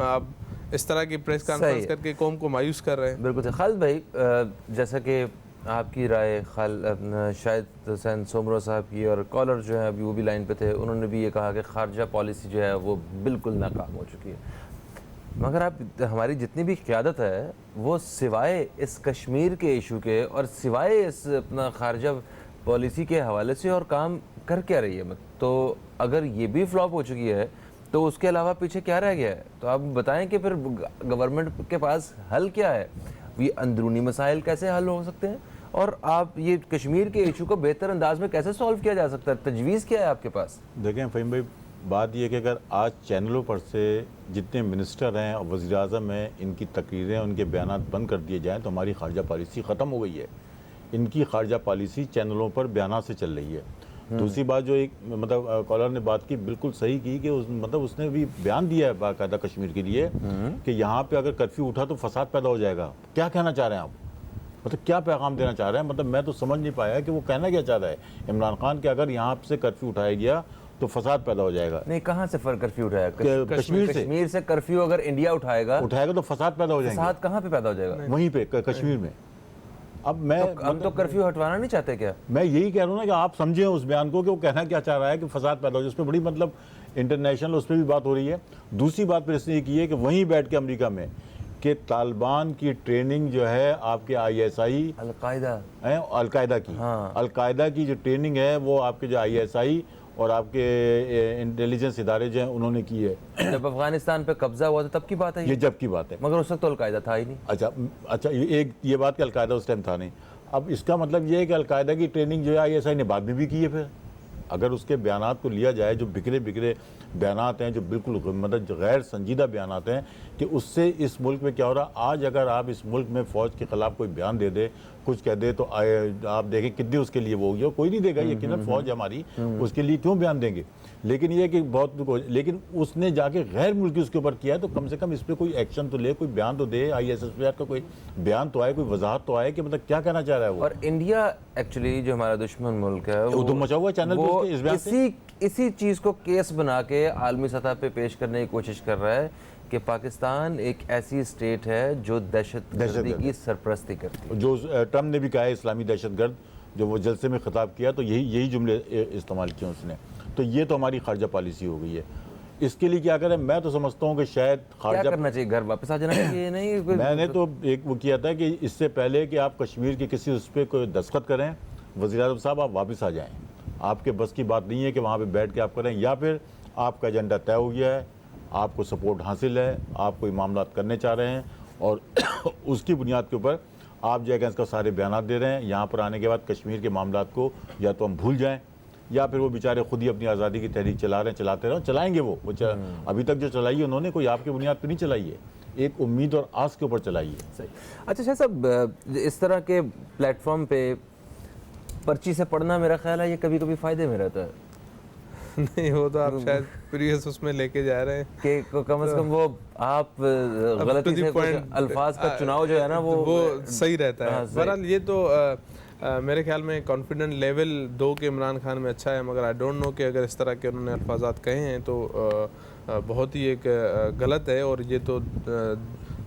आप इस तरह की प्रेस कॉन्फ्रेंस करके कौम को मायूस कर रहे हैं। बिल्कुल। खालिद भाई, जैसा कि आपकी राय शायद हुसैन सोमरो साहब की और कॉलर जो है अभी वो भी लाइन पे थे, उन्होंने भी ये कहा कि खारजा पॉलिसी जो है वो बिल्कुल नाकाम हो चुकी है। मगर आप हमारी जितनी भी क़यादत है वो सिवाय इस कश्मीर के इशू के और सिवाय इस अपना खारजा पॉलिसी के हवाले से और काम कर क्या रही है? तो अगर ये भी फ्लॉप हो चुकी है तो उसके अलावा पीछे क्या रह गया है? तो आप बताएं कि फिर गवर्नमेंट के पास हल क्या है? ये अंदरूनी मसाइल कैसे हल हो सकते हैं और आप ये कश्मीर के इशू को बेहतर अंदाज में कैसे सॉल्व किया जा सकता है? तजवीज़ क्या है आपके पास? देखें फ़हीम भाई, बात यह कि अगर आज चैनलों पर से जितने मिनिस्टर हैं और वज़ीर आज़म हैं, इनकी तकरीरें, उनके बयान बंद कर दिए जाएँ तो हमारी खारजा पॉलिसी ख़त्म हो गई है। इनकी खारजा पॉलिसी चैनलों पर बयान से चल रही है दूसरी बात जो एक मतलब कॉलर ने बात की बिल्कुल सही की कि मतलब उसने भी बयान दिया है बाकायदा कश्मीर के लिए कि यहाँ पे अगर कर्फ्यू उठा तो फसाद पैदा हो जाएगा। क्या कहना चाह रहे हैं आप, मतलब क्या पैगाम देना चाह रहे हैं? मतलब मैं तो समझ नहीं पाया कि वो कहना क्या चाह रहा है इमरान खान कि अगर यहाँ से कर्फ्यू उठाया गया तो फसाद पैदा हो जाएगा। नहीं, कहाँ से कर्फ्यू उठाया? कश्मीर से कर्फ्यू अगर इंडिया उठाएगा तो फसाद पैदा हो जाएगा। फसाद कहाँ पे पैदा हो जाएगा? वहीं पे कश्मीर में। अब हम तो कर्फ्यू हटवाना नहीं चाहते क्या? मैं यही कह रहा हूँ ना कि आप समझें उस बयान को कि वो कहना क्या चाह रहा है कि फसाद पैदा हो जाए। उस पर बड़ी मतलब इंटरनेशनल उस पर भी बात हो रही है। दूसरी बात फिर इसने ये की है कि वहीं बैठ के अमेरिका में कि तालिबान की ट्रेनिंग जो है आपके ISI अलकायदा की, हाँ। अलकायदा की जो ट्रेनिंग है वो आपके जो ISI और आपके इंटेलिजेंस इदारे जो हैं उन्होंने की है। जब अफगानिस्तान पे कब्जा हुआ था तब की बात है ये जब की बात है, मगर उस वक्त तो अलकायदा था ही नहीं। अच्छा ये बात कि अलकायदा उस टाइम था नहीं। अब इसका मतलब ये है कि अलकायदा की ट्रेनिंग जो है ISI ने बाद में भी की है। फिर अगर उसके बयानात को लिया जाए, जो बिखरे बिखरे बयानात हैं, जो बिल्कुल मतलब गैर संजीदा बयानात हैं, कि उससे इस मुल्क में क्या हो रहा। आज अगर आप इस मुल्क में फ़ौज के ख़िलाफ़ कोई बयान दे दे, कुछ कह दे, तो आप देखें कितनी उसके लिए वो होगी। कोई नहीं देगा, यकीनन फ़ौज हमारी उसके लिए क्यों बयान देंगे। लेकिन ये कि लेकिन उसने जाके गैर मुल्की उसके ऊपर किया है, तो कम से कम इस पर कोई एक्शन तो ले, कोई बयान तो दे। ISSPR का कोई बयान तो आए, कोई वजाहत तो आए कि मतलब क्या कहना चाह रहा है वो। और इंडिया एक्चुअली जो हमारा दुश्मन मुल्क है वो तो मचा हुआ चैनल पे उसके इस बयान से इसी चीज़ को केस बना के आलमी सतह पे पेश करने की कोशिश कर रहा है कि पाकिस्तान एक ऐसी स्टेट है जो दहशतगर्दी की सरपरस्ती करती है। जो ट्रम्प ने भी कहा है इस्लामी दहशतगर्द, जो वो जलसे में खिताब किया तो यही जुमले इस्तेमाल किए उसने। तो ये तो हमारी खारजा पॉलिसी हो गई है। इसके लिए क्या करें? मैं तो समझता हूँ कि शायद क्या करना चाहिए, घर वापस आ जाना चाहिए? नहीं, मैंने तो एक वो किया था कि इससे पहले कि आप कश्मीर के किसी उस पर कोई दस्तखत करें, वज़ीर-ए-आज़म साहब आप वापस आ जाएं। आपके बस की बात नहीं है कि वहाँ पे बैठ के आप करें, या फिर आपका एजेंडा तय हो गया है, आपको सपोर्ट हासिल है, आप कोई मामला करने चाह रहे हैं और उसकी बुनियाद के ऊपर आप जो है इसका सारे बयान दे रहे हैं। यहाँ पर आने के बाद कश्मीर के मामला को या तो हम भूल जाएँ, या फिर वो बेचारे खुद ही अपनी आज़ादी की तहरीक चला रहे हैं, चलाते रहो, चलाएंगे वो अभी तक जो चलाई है उन्होंने कोई आपकी बुनियाद पर नहीं चलाई है, एक उम्मीद और आस के ऊपर चलाई है। सही। अच्छा शाह साहब, इस तरह के प्लेटफॉर्म पे पर्ची से पढ़ना मेरा ख्याल है ये कभी कभी फ़ायदे में रहता है। नहीं, वो तो आप शायद प्रीवियस उसमें लेके जा रहे हैं कि कम से कम वो आप गलती से कुछ अल्फाज का चुनाव जो है ना वो सही रहता है। बहरहाल ये तो मेरे ख्याल में कॉन्फिडेंट लेवल 2 के इमरान खान में अच्छा है, मगर आई डोंट नो कि अगर इस तरह के उन्होंने अल्फाजात कहे हैं तो बहुत ही एक गलत है। और ये तो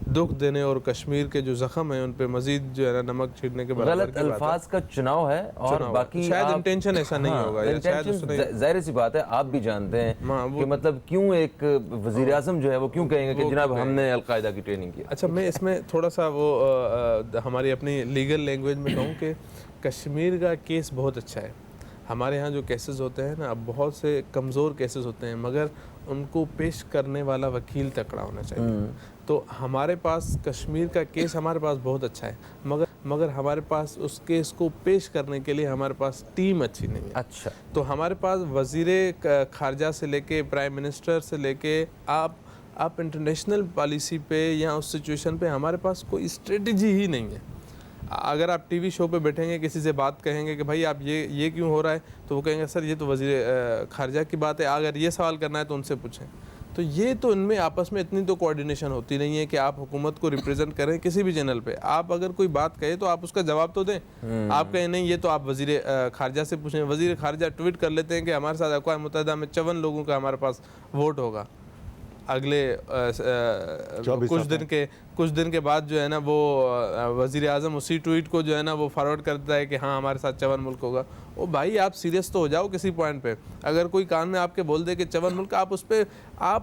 दुख देने और कश्मीर के जो जख्म है उन पे मजीद जो है ना नमक छिड़ने के बराबर गलत अल्फाज का चुनाव है। और बाकी शायद इंटेंशन ऐसा नहीं होगा, या शायद उसने जाहिर सी बात है, आप भी जानते हैं कि मतलब क्यों एक वजीर आज़म जो है वो क्यों कहेंगे कि जनाब हमने अलकायदा की ट्रेनिंग की। अच्छा, मैं इसमें थोड़ा सा वो हमारी अपनी लीगल लैंग्वेज में कहूँ कि कश्मीर का केस बहुत अच्छा है। हमारे यहाँ जो केसेस होते हैं ना, अब बहुत से कमज़ोर केसेस होते हैं, मगर उनको पेश करने वाला वकील तकड़ा होना चाहिए। तो हमारे पास कश्मीर का केस हमारे पास बहुत अच्छा है, मगर हमारे पास उस केस को पेश करने के लिए हमारे पास टीम अच्छी नहीं है। अच्छा, तो हमारे पास वज़ीर खारजा से लेके प्राइम मिनिस्टर से लेके आप इंटरनेशनल पॉलिसी पे या उस सिचुएशन पे हमारे पास कोई स्ट्रेटजी ही नहीं है। अगर आप टीवी शो पे बैठेंगे, किसी से बात कहेंगे कि भाई आप ये क्यों हो रहा है, तो वो कहेंगे सर ये तो वज़ीर खारजा की बात है, अगर ये सवाल करना है तो उनसे पूछें। तो ये तो इनमें आपस में इतनी तो कोऑर्डिनेशन होती नहीं है कि आप हुकूमत को रिप्रेजेंट करें किसी भी चैनल पे। आप अगर कोई बात कहे तो आप उसका जवाब तो दें। आप कहें नहीं ये तो आप वज़ीर खारजा से पूछें। वज़ीर खारजा ट्वीट कर लेते हैं कि हमारे साथ अक़वाम मुत्तहिदा में 54 लोगों का हमारे पास वोट होगा। अगले कुछ दिन के बाद जो है ना वो वज़ीर आज़म उसी ट्वीट को जो है ना वो फॉरवर्ड करता है कि हाँ हमारे साथ 54 मुल्क होगा। ओ भाई, आप सीरियस तो हो जाओ किसी पॉइंट पे। अगर कोई कान में आपके बोल दे कि 54 मुल्क, आप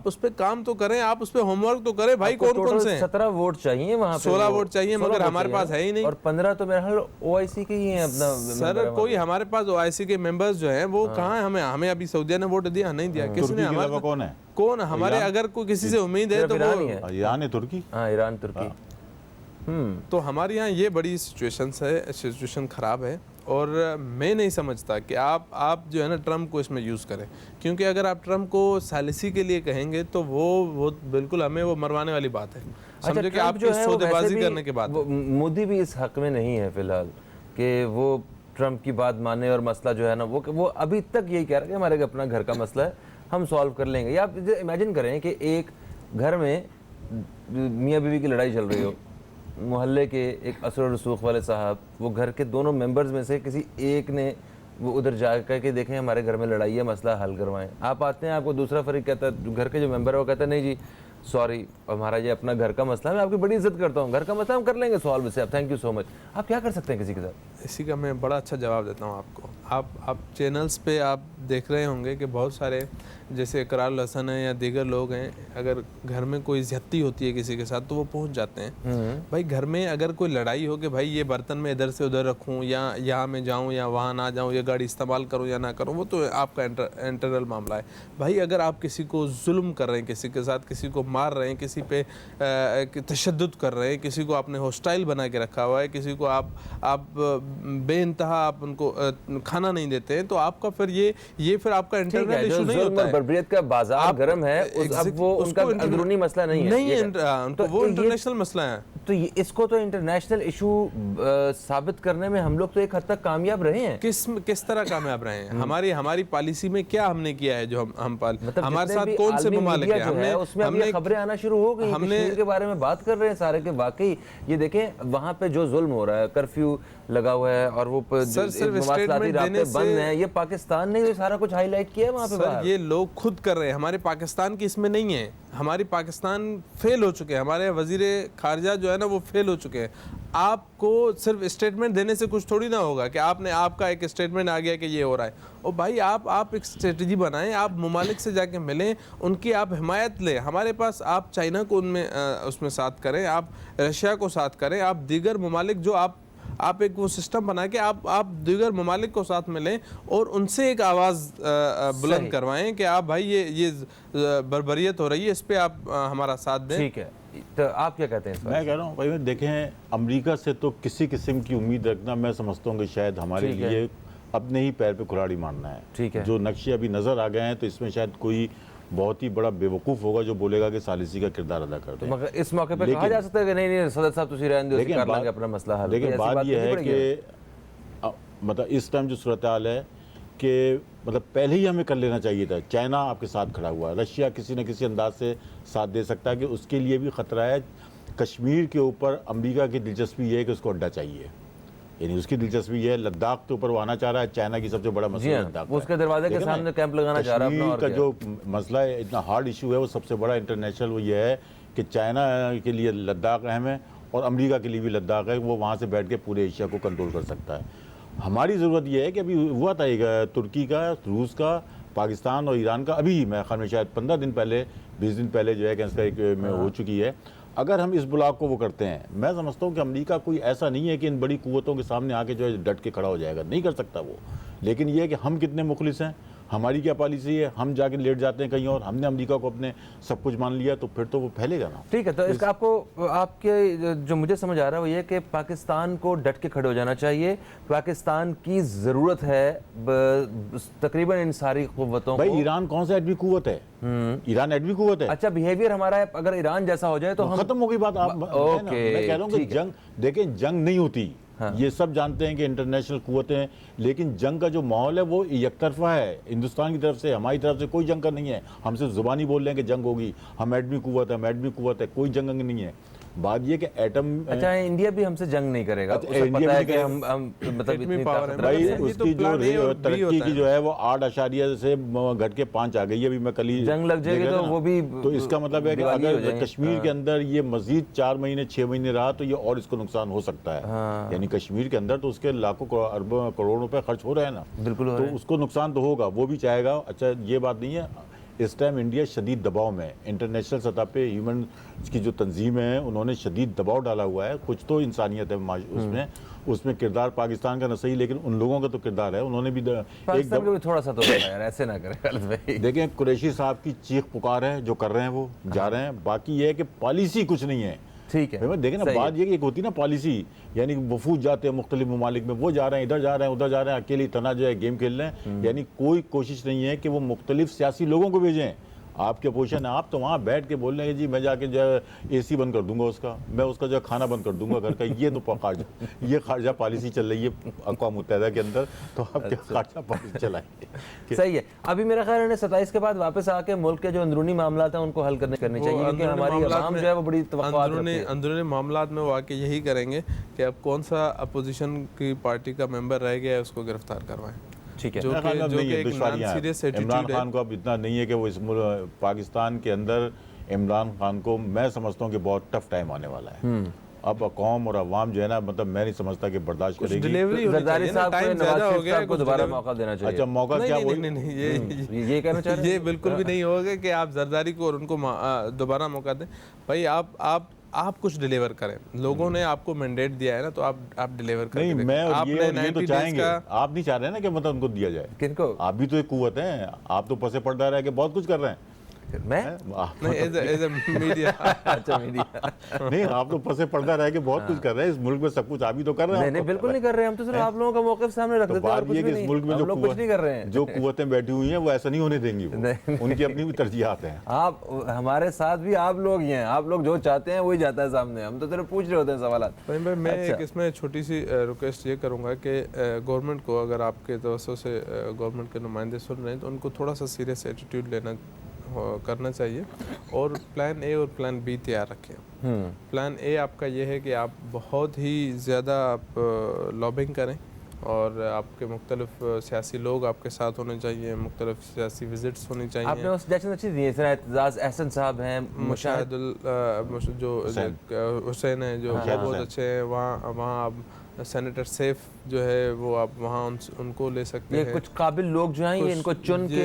उस पे काम तो करें, आप उस पे होमवर्क तो करें भाई। कौन से 17 वोट चाहिए वहाँ पे, 16 वोट चाहिए, मगर हमारे पास है ही नहीं। और 15 तो मेरे ख्याल OIC के ही हैं अपना। सर कोई हमारे पास OIC के मेंबर्स जो हैं वो कहाँ है? हमें अभी सऊदीया ने वोट दिया नहीं दिया? किसने? हमारे कौन हमारे अगर कोई किसी से उम्मीद है तो वो ईरान है, तुर्की। हाँ, ईरान, तुर्की। तो हमारे यहाँ ये बड़ी सिचुएशन ख़राब है। और मैं नहीं समझता कि आप जो है ना ट्रम्प को इसमें यूज़ करें, क्योंकि अगर आप ट्रम्प को सालिसी के लिए कहेंगे तो वो बिल्कुल हमें वो मरवाने वाली बात है। समझो कि आप जो सौदेबाजी करने के बाद मोदी भी इस हक में नहीं है फिलहाल कि वो ट्रंप की बात माने और मसला जो है ना वो अभी तक यही कह रहा है कि हमारे अपना घर का मसला है, हम सॉल्व कर लेंगे। या आप इमेजिन करें कि एक घर में मियाँ बीवी की लड़ाई चल रही हो, मोहल्ले के एक असर रसूख वाले साहब, वो घर के दोनों मेंबर्स में से किसी एक ने वो उधर जा कर के देखें हमारे घर में लड़ाई है, मसला हल करवाएं। आप आते हैं, आपको दूसरा फरीक कहता है, घर के जो मेंबर है वो कहता है नहीं जी सॉरी, हमारा ये अपना घर का मसला है, मैं आपकी बड़ी इज्जत करता हूँ, घर का मसला हम कर लेंगे सॉल्व इससे, आप थैंक यू सो मच। आप क्या कर सकते हैं किसी के साथ? इसी का मैं बड़ा अच्छा जवाब देता हूँ आपको। आप चैनल्स पे आप देख रहे होंगे कि बहुत सारे जैसे इकरार हसन है या दीगर लोग हैं, अगर घर में कोई ज़्यादती होती है किसी के साथ तो वो पहुंच जाते हैं। भाई घर में अगर कोई लड़ाई हो कि भाई ये बर्तन मैं इधर से उधर रखूं या यहाँ मैं जाऊं या वहाँ ना जाऊं, ये गाड़ी इस्तेमाल करूं या ना करूं, वो तो आपका इंटरनल मामला है। भाई अगर आप किसी को जुल्म कर रहे हैं, किसी के साथ किसी को मार रहे हैं, किसी पे तशद्दुद कर रहे हैं, किसी को आपने हॉस्टाइल बना के रखा हुआ है, किसी को आप बेइंतहा आप उनको खाना नहीं देते हैं, तो आपका फिर ये फिर आपका इंटरनल इशू नहीं होता है। बर्बरियत का बाजार गर्म है, अब वो उनका अंदरूनी मसला नहीं है, उनको वो इंटरनेशनल मसला है। तो इसको तो इंटरनेशनल इशू साबित करने में हम लोग तो एक हद तक कामयाब रहे हैं। किस तरह कामयाब रहे हैं? हमारी पॉलिसी में क्या हमने किया है जो हम मतलब हमारे साथ कौन से ममालिक है? हमने खबरें आना शुरू हो गई, कश्मीर के बारे में बात कर रहे हैं सारे के, वाकई ये देखें वहां पे जो जुल्म हो रहा है, कर्फ्यू लगा हुआ है और वो मवासलाती रास्ते बंद हैं, ये पाकिस्तान ने सारा कुछ हाईलाइट किया है वहाँ पे। सर ये लोग खुद कर रहे हैं, हमारे पाकिस्तान की इसमें नहीं है। हमारी पाकिस्तान फेल हो चुके हैं, हमारे वजीरे खारजा जो है ना वो फेल हो चुके हैं। आपको सिर्फ स्टेटमेंट देने से कुछ थोड़ी ना होगा कि आपका एक स्टेटमेंट आ गया कि ये हो रहा है। और भाई आप एक स्ट्रेटजी बनाएं, आप ममालिक से जाके मिलें, उनकी आप हिमायत लें। हमारे पास आप चाइना को उसमें साथ करें, आप रशिया को साथ करें, आप दीगर ममालिक जो आप एक वो सिस्टम बना के आप दीगर ममालिक को साथ मिलें और उनसे एक आवाज़ बुलंद करवाएं कि आप भाई ये बर्बरियत हो रही है, इस पे आप हमारा साथ दें। ठीक है, तो आप क्या कहते हैं? मैं कह रहा हूँ भाई देखें, अमेरिका से तो किसी किस्म की उम्मीद रखना मैं समझता हूँ कि शायद हमारे लिए अपने ही पैर पे कुल्हाड़ी मारना है। ठीक है, जो नक्शे अभी नज़र आ गए हैं तो इसमें शायद कोई बहुत ही बड़ा बेवकूफ़ होगा जो बोलेगा कि सालिसी का किरदार अदा करते हैं। मगर इस मौके पे कहा जा सकता है कि नहीं सदर साहब तुसी रहने दो, कर लेंगे अपना मसला हल। लेकिन बात यह है कि मतलब इस टाइम जो सूरत हाल है कि मतलब पहले ही हमें कर लेना चाहिए था। चाइना आपके साथ खड़ा हुआ है, रशिया किसी न किसी अंदाज से साथ दे सकता है कि उसके लिए भी ख़तरा है। कश्मीर के ऊपर अमेरिका की दिलचस्पी ये है कि उसको अड्डा चाहिए, यानी उसकी दिलचस्पी ये है। लद्दाख के ऊपर वो आना चाह रहा है, चाइना की सबसे बड़ा मसला लद्दाख है, उसके दरवाजे के सामने कैंप लगाना चाह रहा है अपना। और का जो मसला है, इतना हार्ड इशू है, वो सबसे बड़ा इंटरनेशनल वो ये है कि चाइना के लिए लद्दाख अहम है और अमेरिका के लिए भी लद्दाख है। वो वहाँ से बैठ के पूरे एशिया को कंट्रोल कर सकता है। हमारी ज़रूरत यह है कि अभी हुआ था एक तुर्की का, रूस का, पाकिस्तान और ईरान का, अभी मैं ख्याल में शायद 15 दिन पहले 20 दिन पहले जो है कि इसका एक में हो चुकी है। अगर हम इस ब्लॉक को वो करते हैं, मैं समझता हूँ कि अमेरिका कोई ऐसा नहीं है कि इन बड़ी कुव्वतों के सामने आके जो है डट के खड़ा हो जाएगा, नहीं कर सकता वो। लेकिन ये है कि हम कितने मुखलिस हैं, हमारी क्या पॉलिसी है, हम जाके लेट जाते हैं कहीं और, हमने अमेरिका को अपने सब कुछ मान लिया तो फिर तो वो फैलेगा ना। ठीक है, तो इसका आपको आपके जो मुझे समझ आ रहा है वो ये कि पाकिस्तान को डट के खड़े हो जाना चाहिए। पाकिस्तान की ज़रूरत है तकरीबन इन सारी कुव्वतों को। भाई ईरान कौन सा एटमी कुव्वत है? ईरान एटमी कुव्वत है। अच्छा, बिहेवियर हमारा है, अगर ईरान जैसा हो जाए तो हम खत्म हो गई बात। आप मैं कह रहा हूँ कि जंग, देखें जंग नहीं होती। हाँ। ये सब जानते हैं कि इंटरनेशनल कुव्वतें हैं, लेकिन जंग का जो माहौल है वो एक तरफा है। हिंदुस्तान की तरफ से, हमारी तरफ से कोई जंग का नहीं है। हम सिर्फ जुबानी बोल रहे हैं कि जंग होगी, हम एटमी कुव्वत है, हम एटमी कुव्वत है, कोई जंग नहीं है। बात ये कि एटम, अच्छा इंडिया भी हमसे जंग नहीं करेगा। अच्छा, उसे पता है कि हम मतलब इतनी ताकत भाई उसकी जो तरक्की की जो है वो 8 से घट के 5 आ गई है। अभी मैं कल ही जंग लग जाएगी तो वो भी, तो इसका मतलब है कि अगर कश्मीर के अंदर ये मजीद 4 महीने 6 महीने रहा तो ये और इसको नुकसान हो सकता है। यानी कश्मीर के अंदर तो उसके लाखों अरबों करोड़ों रुपए खर्च हो रहे हैं ना, बिल्कुल, तो उसको नुकसान तो होगा, वो भी चाहेगा। अच्छा ये बात नहीं है, इस टाइम इंडिया शदीद दबाव में, इंटरनेशनल सतह पे ह्यूमन की जो तंजीमें हैं उन्होंने शदीद दबाव डाला हुआ है। कुछ तो इंसानियत है उसमें किरदार पाकिस्तान का न सही, लेकिन उन लोगों का तो किरदार है। उन्होंने भी पाकिस्तान का भी थोड़ा सा तो यार ऐसे ना करें। देखें कुरैशी साहब की चीख पुकार है, जो कर रहे हैं वो जा रहे हैं। बाकी ये है कि पॉलिसी कुछ नहीं है। ठीक है, देखें ना, बात ये कि एक होती ना पॉलिसी, यानी वफूद जाते हैं मुख्तलिफ ममालिक में, वो जा रहे हैं, इधर जा रहे हैं, उधर जा रहे हैं, अकेली तना जो है गेम खेल रहे हैं। यानी कोई कोशिश नहीं है कि वो मुख्तलिफ सियासी लोगों को भेजें आपकी अपोजिशन है, आप तो वहाँ बैठ के बोल रहे हैं कि जी मैं जाके जो है AC बंद कर दूंगा उसका, मैं उसका जो है खाना बंद कर दूंगा घर का। ये तो ये खारजा पॉलिसी चल रही है अक़वाम मुत्तहिदा के अंदर, तो आप क्या खारजा पॉलिसी चलाएंगे? सही है। अभी मेरा ख्याल है 27 के बाद वापस आके मुल्क के जो अंदरूनी मामला हैं उनको हल करनी चाहिए, क्योंकि हमारी आवाम जो है वो बड़ी तवक्कुआत रखती है। अंदरूनी मामलात में वो आके यही करेंगे कि अब कौन सा अपोजिशन की पार्टी का मेंबर रह गया है उसको गिरफ्तार करवाएं। ठीक है, जो कि एक नॉन सीरियस इमरान खान को अब इतना नहीं है कि वो इस पाकिस्तान के अंदर इमरान खान को मैं समझता हूँ कि बहुत टफ टाइम आने वाला है। अब कौम और अवाम जो है ना, मतलब मैं नहीं समझता कि बर्दाश्त करेगी। डिलीवरी जरदारी साहब को नवाज शरीफ साहब को दोबारा मौका देना चाहिए। अच्छा, मौका क्या? नहीं, ये कहना चाह रहे हैं? ये बिल्कुल भी नहीं होगा कि आप जरदारी को और उनको दोबारा मौका दें। भाई आप कुछ डिलीवर करें। लोगों ने आपको मैंडेट दिया है ना, तो आप डिलीवर करें। नहीं, मैं और ये तो चाहेंगे। का आप नहीं चाह रहे ना कि मतलब उनको दिया जाए। किनको? आप भी तो एक कुव्वत है, आप तो पसे पड़ता रह के बहुत कुछ कर रहे हैं। मैं नहीं, एज अ मीडिया। अच्छा, मीडिया नहीं, आप तो पसे पर्दा रह के बहुत कुछ कर रहे हैं इस मुल्क में, सब कुछ आप ही तो कर रहे हैं। नहीं, बिल्कुल नहीं कर रहे हैं, हम तो सिर्फ आप लोगों का मौक़िफ़ सामने रख देते हैं और कुछ भी नहीं। इस मुल्क में हम लोग कुछ नहीं कर रहे हैं। जो कुव्वतें बैठी हुई हैं वो ऐसा नहीं होने देंगी, उनकी अपनी भी तरजीहात हैं। आप हमारे साथ भी आप लोग ही हैं, आप लोग जो चाहते हैं वही जाता है सामने, हम तो सिर्फ पूछ रहे होते हैं सवाल। भाई मैं एक इसमें छोटी सी रिक्वेस्ट ये करूँगा कि गवर्नमेंट को, अगर आपके तवज्जो से गवर्नमेंट के नुमाइंदे सुन रहे हैं, तो उनको थोड़ा सा सीरियस एटीट्यूड करना चाहिए और प्लान ए और प्लान बी तैयार रखें। प्लान ए आपका ये है कि आप बहुत ही ज़्यादा आप लॉबिंग करें और आपके मुख्तलिफ सियासी लोग आपके साथ होने चाहिए, मुख्तलिफ सियासी विजिट्स होनी चाहिए। आपने उस सजेशन अच्छी दी है, एतजाज़ अहसन साहब हैं, मुशाहिदुल जो हुसैन है जो बहुत अच्छे हैं, वहाँ आप सेनेटर सेफ जो है वो आप वहाँ उनको ले सकते हैं। ये कुछ काबिल लोग जो हैं, ये इनको चुन के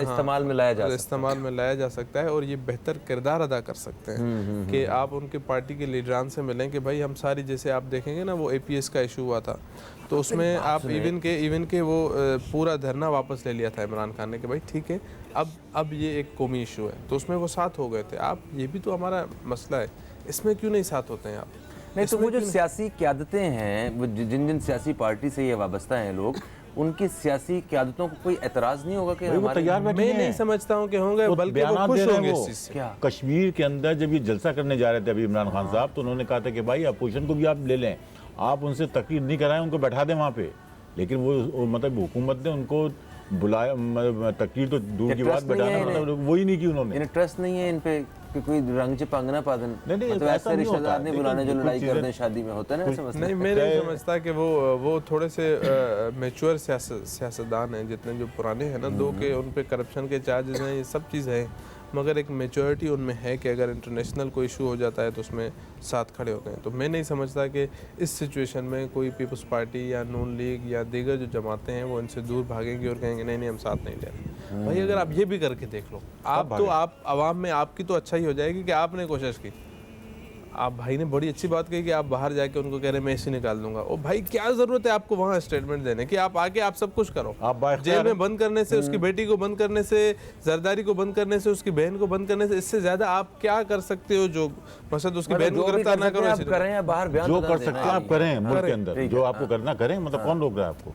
इस्तेमाल में लाया जा सकता है और ये बेहतर किरदार अदा कर सकते हैं कि आप उनके पार्टी के लीडरान से मिलें कि भाई हम सारी, जैसे आप देखेंगे ना वो APS का इशू हुआ था, तो उसमें आप इवन के वो पूरा धरना वापस ले लिया था इमरान खान ने कि भाई ठीक है अब ये एक कौमी इशू है, तो उसमें वो साथ हो गए थे। आप ये भी तो हमारा मसला है, इसमें क्यों नहीं साथ होते हैं आप? नहीं, तो वो जो सियासी क़यादतें हैं, वो जिन सियासी पार्टी से ये वाबस्ता हैं लोग, उनकी सियासी क़यादतों को कोई एतराज़ नहीं होगा कि हमारे? मैं नहीं समझता हूँ कि होंगे, बल्कि वो खुश होंगे इस चीज़ से। कश्मीर के अंदर जब ये जलसा करने जा रहे थे अभी इमरान खान साहब, तो उन्होंने कहा था कि भाई अपोजिशन को भी आप ले लें, आप उनसे तकरीर नहीं कराएं, उनको बैठा दें वहाँ पे। लेकिन वो मतलब हुकूमत ने उनको बुलाया, तकरीर तो दूर की बात, बैठाना मतलब वही नहीं की उन्होंने। इंटरेस्ट नहीं है इन पे कि कोई रंग चिपंगना पादन, मतलब ऐसे रिश्तेदार नहीं बुलाने जो लड़ाई करते हैं शादी में, होता है ना ऐसा मसला। नहीं, मैं नहीं समझता कि वो थोड़े से मैच्योर सियासतदान हैं, जितने जो पुराने हैं ना, दो के उन पे करप्शन के चार्जेस हैं, ये सब चीज़ है, मगर एक मैच्योरिटी उनमें है कि अगर इंटरनेशनल कोई इशू हो जाता है तो उसमें साथ खड़े होते हैं। तो मैं नहीं समझता कि इस सिचुएशन में कोई पीपल्स पार्टी या नून लीग या दीगर जो जमातें हैं वो इनसे दूर भागेंगी और कहेंगे नहीं हम साथ नहीं ले रहे। भाई अगर आप ये भी करके देख लो, आप आवाम में आपकी तो अच्छा ही हो जाएगी कि आपने कोशिश की। आप भाई ने बड़ी अच्छी बात कही कि आप बाहर जाके उनको कह रहे हैं मैं ऐसे निकाल दूंगा। ओ भाई क्या जरूरत है आपको वहाँ स्टेटमेंट देने की? आप आके आप सब कुछ करो। आप जेल में बंद करने से, उसकी बेटी को बंद करने से, जरदारी को बंद करने से, उसकी बहन को बंद करने से, इससे ज्यादा आप क्या कर सकते हो? जो मसद उसकी बहन को गिरफ्तार ना करो, आप करें या बाहर बयान जो कर सकते हैं आप करें मुल्क के अंदर, जो आपको करना करें, मतलब कौन रोक रहा है आपको?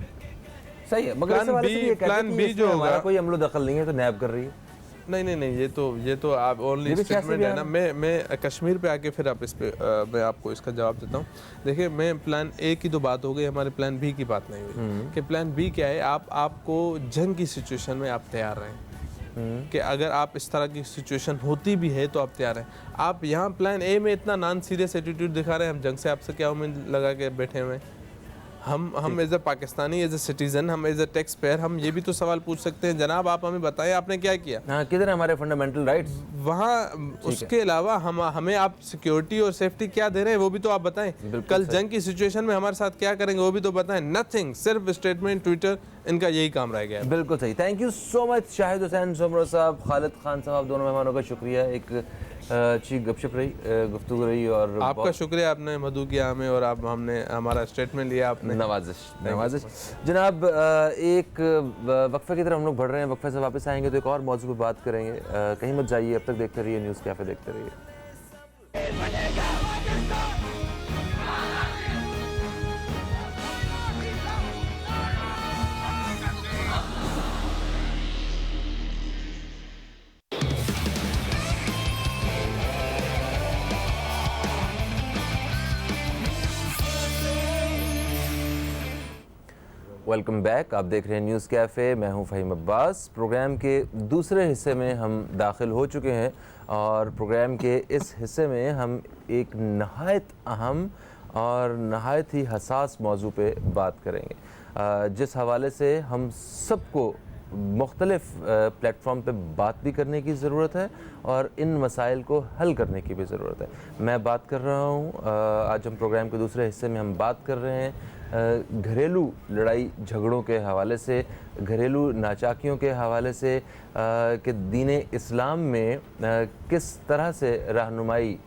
सही है, मगर प्लान बी जो होगा, कोई अमलो दखल नहीं है तो नैब कर रही है। नहीं, ये तो आप ओनली स्टेटमेंट है ना। मैं कश्मीर पे आके फिर आप इस पे मैं आपको इसका जवाब देता हूँ। देखिए, मैं प्लान ए की तो बात हो गई, हमारे प्लान बी की बात नहीं हुई कि प्लान बी क्या है। आपको जंग की सिचुएशन में आप तैयार रहें कि अगर आप इस तरह की सिचुएशन होती भी है तो आप तैयार हैं। आप यहाँ प्लान ए में इतना नॉन सीरियस एटीट्यूड दिखा रहे हैं, हम जंग से आपसे क्या उम्मीद लगा के बैठे हुए हैं? हम as a Pakistani, as a citizen, हम एज ए टैक्स पेयर, हम ये भी तो सवाल पूछ सकते हैं, जनाब आप हमें बताएं आपने क्या किया? हाँ, किधर है हमारे फंडामेंटल राइट्स वहाँ? उसके अलावा हमें आप सिक्योरिटी और सेफ्टी क्या दे रहे हैं वो भी तो आप बताएं। कल जंग की सिचुएशन में हमारे साथ क्या करेंगे वो भी तो बताएं। नथिंग, सिर्फ स्टेटमेंट, ट्विटर, इनका यही काम रह गया है। बिल्कुल सही। Thank you so much Shahid Hussain Soomro साहब, खालिद खान साहब, दोनों मेहमानों का शुक्रिया। एक अच्छी गपशप रही, गुफ्तगू रही, और आपका शुक्रिया, आपने मधु किया हमें और आप हमने हमारा स्टेटमेंट लिया आपने। नवाजिश जनाब। एक वक्फे की तरफ हम लोग बढ़ रहे हैं, वक्फे से वापस आएंगे तो एक और मौजूद पर बात करेंगे। कहीं मत जाइए, अब तक देखते रहिए न्यूज़ कैफे, देखते रहिए। Welcome back. आप देख रहे हैं न्यूज़ कैफ़े। मैं हूं फ़हीम अब्बास। प्रोग्राम के दूसरे हिस्से में हम दाखिल हो चुके हैं और प्रोग्राम के इस हिस्से में हम एक नहायत अहम और नहायत ही हसास मौजू पे बात करेंगे, जिस हवाले से हम सबको मुख्तलिफ़ प्लेटफॉर्म पे बात भी करने की ज़रूरत है और इन मसाइल को हल करने की भी ज़रूरत है। मैं बात कर रहा हूँ, आज हम प्रोग्राम के दूसरे हिस्से में हम बात कर रहे हैं घरेलू लड़ाई झगड़ों के हवाले से, घरेलू नाचाकियों के हवाले से कि दीन इस्लाम में किस तरह से रहनुमाई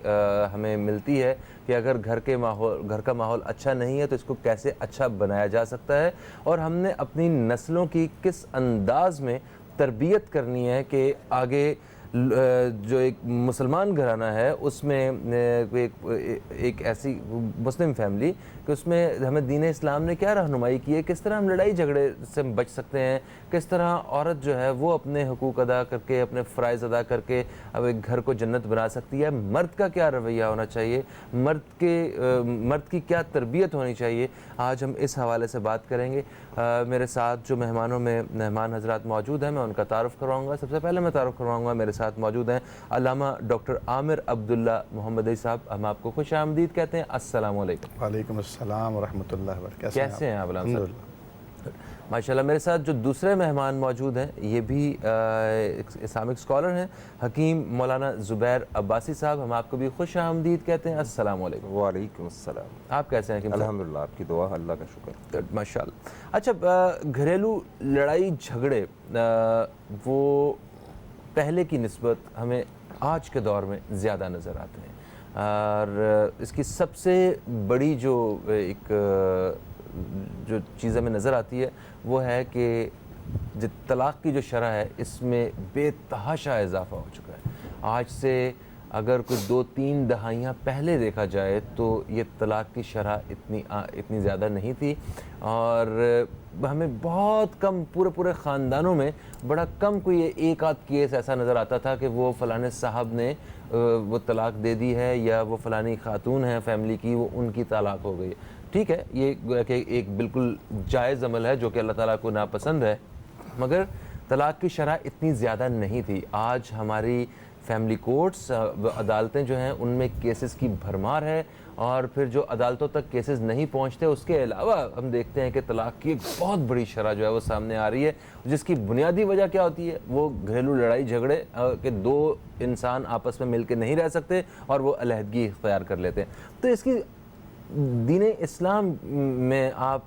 हमें मिलती है कि अगर घर का माहौल अच्छा नहीं है तो इसको कैसे अच्छा बनाया जा सकता है, और हमने अपनी नस्लों की किस अंदाज में तरबियत करनी है कि आगे जो एक मुसलमान घराना है उसमें एक ऐसी मुस्लिम फैमिली कि उसमें हमें दीन इस्लाम ने क्या रहनुमाई की है, किस तरह हम लड़ाई झगड़े से बच सकते हैं, किस तरह औरत जो है वो अपने हुकूक अदा करके, अपने फ़राइज़ अदा करके अब एक घर को जन्नत बना सकती है। मर्द का क्या रवैया होना चाहिए, मर्द की क्या तरबियत होनी चाहिए, आज हम इस हवाले से बात करेंगे। मेरे साथ जो मेहमान हजरात मौजूद हैं मैं उनका तारुफ़ करवाऊँगा। सबसे पहले मैं तारुफ़ करवाऊँगा, मेरे साथ मौजूद हैं अल्लामा डॉक्टर आमिर अब्दुल्ला मोहम्मदी साहब। हम आपको खुश आमदीद कहते हैं। अस्सलाम वालेकुम। वालेकुम अस्सलाम वरहमतुल्लाहि वबरकातुहू। कैसे हैं आप अल्लामा साहब? माशाल्लाह। मेरे साथ जो दूसरे मेहमान मौजूद हैं ये भी इस्लामिक स्कॉलर हैं, हकीम मौलाना ज़ुबैर अब्बासी साहब। हम आपको भी खुश आमदीद कहते हैं। अस्सलाम वालेकुम। वालेकुम अस्सलाम। आप कैसे हैं हकीम साहब? अल्हम्दुलिल्लाह, आपकी दुआ, अल्लाह का शुक्र। माशाल्लाह। अच्छा, घरेलू लड़ाई झगड़े वो पहले की निस्बत हमें आज के दौर में ज़्यादा नज़र आते हैं, और इसकी सबसे बड़ी जो चीज़ हमें नज़र आती है वो है कि जो तलाक़ की जो शरह है इसमें बेतहाशा इजाफ़ा हो चुका है। आज से अगर कोई 2-3 दहाइयाँ पहले देखा जाए तो ये तलाक़ की शरह इतनी ज़्यादा नहीं थी, और हमें बहुत कम पूरे ख़ानदानों में बड़ा कम कोई एक आध केस ऐसा नज़र आता था कि वो फ़लाने साहब ने वो तलाक़ दे दी है या वो फ़लानी ख़ातून है फैमिली की, वो उनकी तलाक़ हो गई। ठीक है, ये एक बिल्कुल जायज़ अमल है जो कि अल्लाह ताला को नापसंद है, मगर तलाक़ की शरह इतनी ज़्यादा नहीं थी। आज हमारी फैमिली कोर्ट्स, अदालतें जो हैं उनमें केसेस की भरमार है, और फिर जो अदालतों तक केसेस नहीं पहुंचते उसके अलावा हम देखते हैं कि तलाक़ की एक बहुत बड़ी शरह जो है वो सामने आ रही है, जिसकी बुनियादी वजह क्या होती है? वो घरेलू लड़ाई झगड़े के दो इंसान आपस में मिल के नहीं रह सकते और वो अलहदगी इख्तियार कर लेते हैं। तो इसकी दीन इस्लाम में आप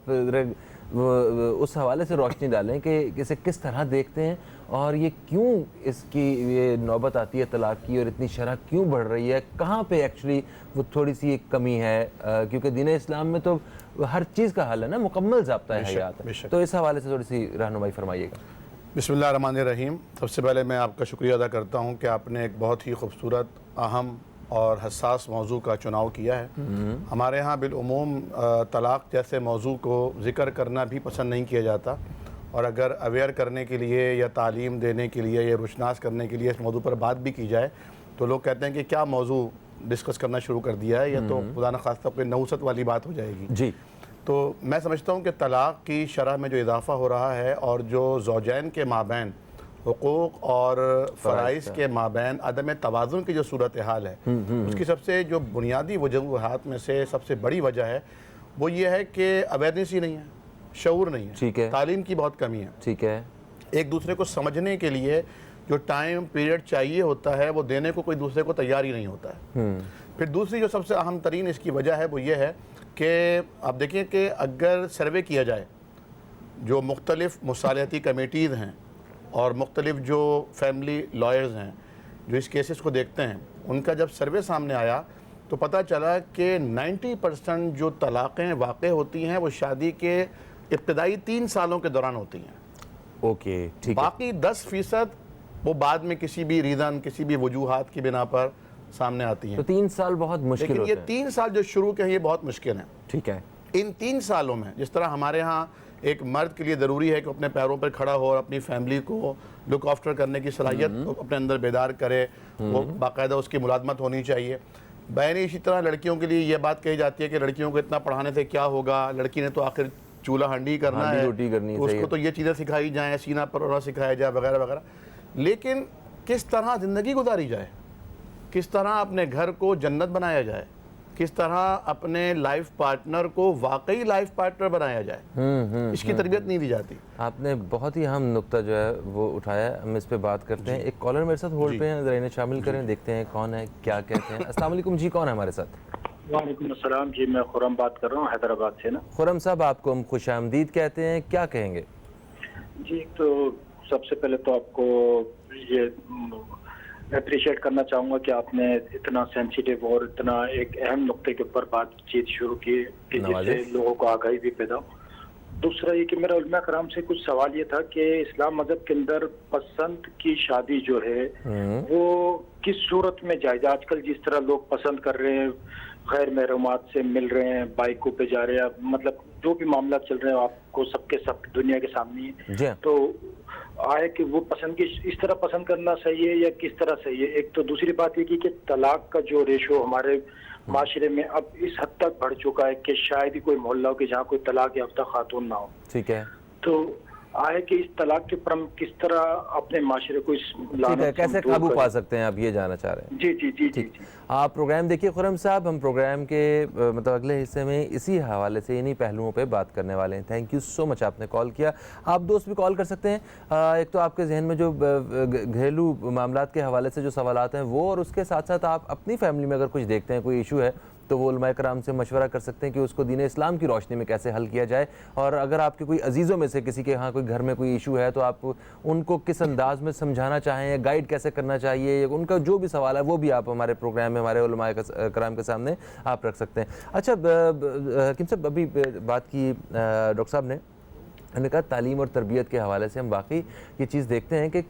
उस हवाले से रोशनी डालें कि इसे किस तरह देखते हैं, और ये क्यों इसकी ये नौबत आती है तलाक़ की, और इतनी शरह क्यों बढ़ रही है, कहाँ पे एक्चुअली वो थोड़ी सी एक कमी है, क्योंकि दीन इस्लाम में तो हर चीज़ का हल है ना, मुकम्मल ज़ाब्ता है हयात है। तो इस हवाले से थोड़ी सी रहनुमाई फरमाइएगा। बिस्मिल्लाहिर्रहमानिर्रहीम। सबसे पहले मैं आपका शुक्रिया अदा करता हूँ कि आपने एक बहुत ही खूबसूरत, अहम और हसास मौजू का चुनाव किया है। हमारे यहाँ बिलउमूम तलाक़ जैसे मौजू को ज़िक्र करना भी पसंद नहीं किया जाता, और अगर अवेयर करने के लिए या तालीम देने के लिए या रोशनास करने के लिए इस मौजू पर बात भी की जाए तो लोग कहते हैं कि क्या मौजू डिस्कस करना शुरू कर दिया है, या तो खुदा न खास्ता कोई नऊसत वाली बात हो जाएगी जी। तो मैं समझता हूँ कि तलाक़ की शरह में जो इजाफ़ा हो रहा है और जो ज़ौजैन के माबैन हुकूक और फ़राइज़ के माबैन अदम तवाज़ुन की जो सूरत हाल है, उसकी सबसे जो बुनियादी वजूहात में से सबसे बड़ी वजह है वो ये है कि अवेयरनेस ही नहीं है, शऊर नहीं है, ठीक है, तालीम की बहुत कमी है। ठीक है। एक दूसरे को समझने के लिए जो टाइम पीरियड चाहिए होता है वो देने को कोई दूसरे को तैयार ही नहीं होता है। फिर दूसरी जो सबसे अहम तरीन इसकी वजह है वो ये है कि आप देखिए कि अगर सर्वे किया जाए जो मुख्तलिफ़ मुसालहती कमेटीज़ हैं और मुख्तलिफ़ जो फैमिली लॉयर्स हैं जो इस केसेस को देखते हैं, उनका जब सर्वे सामने आया तो पता चला कि 90% जो तलाक़ें वाक़ होती हैं वो शादी के इब्तदाई 3 सालों के दौरान होती हैं। ओके, ठीक है। बाकी 10% वो बाद में किसी भी रीज़न, किसी भी वजूहात की बिना पर सामने आती हैं। तो 3 साल बहुत मुश्किल लेकिन होते ये हैं। 3 साल जो शुरू के हैं ये बहुत मुश्किल हैं। ठीक है। इन 3 सालों में जिस तरह हमारे यहाँ एक मर्द के लिए ज़रूरी है कि अपने पैरों पर खड़ा हो और अपनी फैमिली को लुक आफ्टर करने की सलाहियत अपने अंदर बेदार करे, वो बाकायदा उसकी मुलाजमत होनी चाहिए। बैन इसी तरह लड़कियों के लिए ये बात कही जाती है कि लड़कियों को इतना पढ़ाने से क्या होगा, लड़की ने तो आखिर चूल्हा हंडी करना हांडी है, रोटी करनी है, सही उसको है। तो ये चीज़ें सिखाई जाएँ, सीना परोना सिखाया जाए वगैरह वगैरह। लेकिन किस तरह ज़िंदगी गुजारी जाए, किस तरह अपने घर को जन्नत बनाया जाए, किस तरह अपने लाइफ पार्टनर को वाकई लाइफ पार्टनर बनाया जाए, इसकी तरबियत नहीं दी जाती। आपने बहुत ही अहम नुक्ता जो है वो उठाया, हम इस पे बात करते हैं। एक कॉलर मेरे साथ होल्ड पे हैं, ज़रा इन्हें शामिल करें, देखते हैं कौन है, क्या कहते हैं। अस्सलाम वालेकुम जी, कौन है हमारे साथ? वालेकुम अस्सलाम जी, मैं खुरम बात कर रहा हूँ हैदराबाद से ना। खुरम साहब, आपको हम खुशामदीद कहते हैं, क्या कहेंगे? जी, तो सबसे पहले तो आपको ये अप्रिशिएट करना चाहूँगा कि आपने इतना सेंसिटिव और इतना एक अहम नुक्ते के ऊपर बातचीत शुरू की कि जिससे लोगों को आगाही भी पैदा हो। दूसरा ये कि मेरा उलमा कराम से कुछ सवाल ये था कि इस्लाम मजहब के अंदर पसंद की शादी जो है वो किस सूरत में जायज़? आजकल जिस तरह लोग पसंद कर रहे हैं, गैर महरमात से मिल रहे हैं, बाइकों पे जा रहे हैं, मतलब जो भी मामला चल रहे हैं आपको सबके सब दुनिया के सामने है, तो आए कि वो पसंद की इस तरह पसंद करना सही है या किस तरह सही है? एक तो दूसरी बात ये कि तलाक का जो रेशो हमारे माशरे में अब इस हद तक बढ़ चुका है कि शायद ही कोई मोहल्ला हो कि जहाँ कोई तलाक याफ्ता खातून ना हो। ठीक है, तो आए कि इस तलाक के ऊपर हम किस तरह अपने माशरे को इस ठीक है, कैसे काबू पा सकते हैं, आप ये जानना चाह रहे हैं? जी जी जी जी जी। आप प्रोग्राम देखिए खुरम साहब, हम प्रोग्राम के मतलब अगले हिस्से में इसी हवाले से इन्हीं पहलुओं पे बात करने वाले हैं। थैंक यू सो मच, आपने कॉल किया। आप दोस्त भी कॉल कर सकते हैं। एक तो आपके जहन में जो घरेलू मामलात के हवाले से जो सवालात हैं वो, और उसके साथ साथ आप अपनी फैमिली में अगर कुछ देखते हैं, कोई इशू है, तो वो उलमाए कराम से मशवरा कर सकते हैं कि उसको दीन इस्लाम की रोशनी में कैसे हल किया जाए। और अगर आपके कोई अजीज़ों में से किसी के यहाँ कोई घर में कोई इशू है तो आप उनको किस अंदाज में समझाना चाहें या गाइड कैसे करना चाहिए, उनका जो भी सवाल है वो भी आप हमारे प्रोग्राम में हमारे उलमाए कराम के सामने आप रख सकते हैं। अच्छा हकीम साहब, अभी बात की डॉक्टर साहब ने, हमने कहा तालीम और तरबियत के हवाले से हम वाकई ये चीज़ देखते हैं कि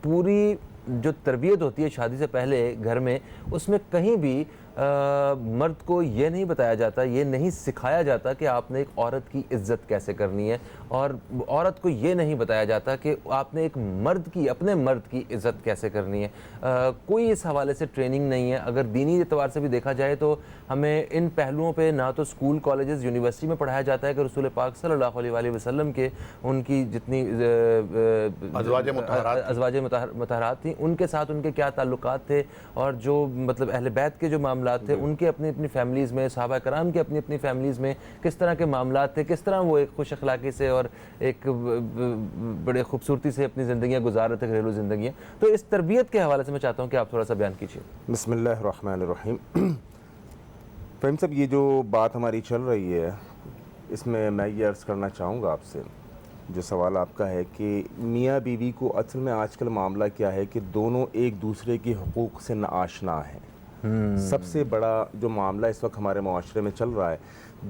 पूरी जो तरबियत होती है शादी से पहले घर में, उसमें कहीं भी मर्द को ये नहीं बताया जाता, ये नहीं सिखाया जाता कि आपने एक औरत की इज़्ज़त कैसे करनी है, और औरत को ये नहीं बताया जाता कि आपने एक मर्द की, अपने मर्द की इज़्ज़त कैसे करनी है। कोई इस हवाले से ट्रेनिंग नहीं है। अगर दीनी एतबार से भी देखा जाए तो हमें इन पहलुओं पे ना तो स्कूल, कॉलेजेस, यूनिवर्सिटी में पढ़ाया जाता है कि रसूल पाक सल्लल्लाहु अलैहि वसल्लम के उनकी जितनी अज़वाज मुतहरात थी, उनके साथ उनके क्या ताल्लुकात थे, और जो मतलब अहले बैत के जो मामलात थे उनके अपनी अपनी फैमिलीज़ में, सहाबा कराम के अपनी अपनी फैमिलीज़ में किस तरह के मामलात थे, किस तरह वो एक खुश अखलाक़ी से और एक बड़े खूबसूरती से अपनी ज़िंदगियाँ गुजार रहे थे, घरेलू ज़िंदगियाँ। तो इस तरबियत के हवाले से मैं चाहता हूँ कि आप थोड़ा सा बयान कीजिए। बिस्मिल्लाहिर्रहमानिर्रहीम। फ़हीम साहब, ये जो बात हमारी चल रही है, इसमें मैं ये अर्ज़ करना चाहूँगा आपसे, जो सवाल आपका है कि मियाँ बीवी को असल में आजकल मामला क्या है कि दोनों एक दूसरे के हुकूक़ से नाआशना हैं। सबसे बड़ा जो मामला इस वक्त हमारे माशरे में चल रहा है,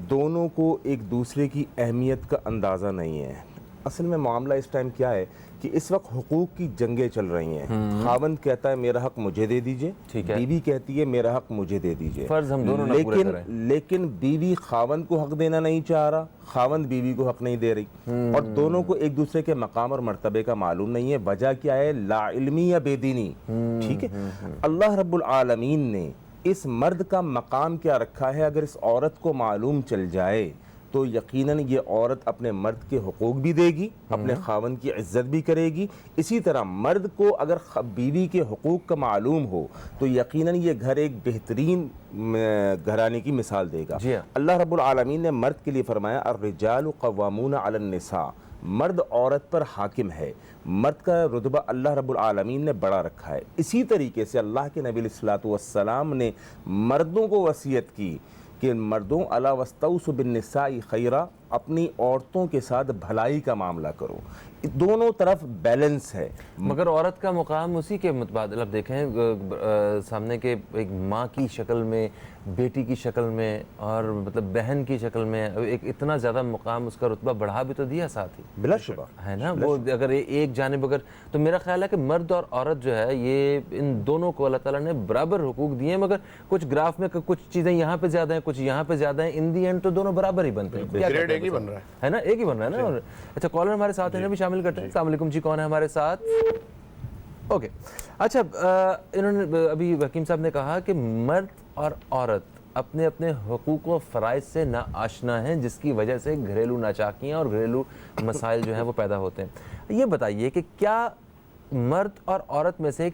दोनों को एक दूसरे की अहमियत का अंदाज़ा नहीं है। असल में मामला इस टाइम क्या है कि इस वक्त हुकूक की जंगें चल रही हैं। खावंद कहता है मेरा हक मुझे दे दीजिए, बीवी कहती है मेरा हक मुझे दे दीजिए। फर्ज हम दोनों ना पूरे करें। लेकिन बीवी खावंद को हक देना नहीं चाह रहा, खावंद बीवी को हक नहीं दे रही, और दोनों को एक दूसरे के मकाम और मर्तबे का मालूम नहीं है। वजह क्या है? ला इल्मी या बेदीनी। ठीक है, अल्लाह रब्बुल आलमीन ने इस मर्द का मकाम क्या रखा है, अगर इस औरत को मालूम चल जाए तो यकीनन ये औरत अपने मर्द के हुकूक भी देगी, अपने खावंद की इज्जत भी करेगी। इसी तरह मर्द को अगर बीवी के हुकूक का मालूम हो तो यकीनन ये घर एक बेहतरीन घराने की मिसाल देगा। अल्लाह रब्बुल आलमीन ने मर्द के लिए फरमाया, अर्रिजालु क़व्वामून अलन निसा, मर्द औरत पर हाकिम है। मर्द का रुतबा अल्लाह रब्बुल आलमीन ने बड़ा रखा है। इसी तरीके से अल्लाह के नबी सल्लल्लाहु अलैहि वसल्लम ने मर्दों को वसीयत की कि मर्दों अला वस्तौसु बिन्निसाई खैरा, अपनी औरतों के साथ भलाई का मामला करो। दोनों तरफ बैलेंस है, मगर औरत का मुकाम उसी के मुतबादिल आप देखें, सामने के एक माँ की शक्ल में, बेटी की शक्ल में, और मतलब बहन की शक्ल में एक इतना ज़्यादा मुकाम, उसका रुतबा बढ़ा भी तो दिया साथ ही, बिलाशुबा है ना। वो अगर एक जानिब, अगर तो मेरा ख्याल है कि मर्द और औरत जो है ये इन दोनों को अल्लाह ताला ने बराबर हुकूक दिए हैं, मगर कुछ ग्राफ में कुछ चीज़ें यहाँ पे ज़्यादा हैं, कुछ यहाँ पे ज़्यादा हैं। इन दी एंड तो दोनों बराबर ही बनते हैं, एक ही बन रहा है ना, एक ही बन रहा है ना। अच्छा, कॉलर हमारे साथ है, भी शामिल करते हैं। अस्सलाम वालेकुम जी, कौन है हमारे साथ? ओके, अच्छा, इन्होंने अभी हकीम साहब ने कहा कि मर्द और औरत अपने अपने हुकूक व फ़राइज़ से ना आशना हैं, जिसकी वजह से घरेलू नाचाकियाँ और घरेलू मसाइल जो हैं वो पैदा होते हैं। ये बताइए कि क्या मर्द और औरत में से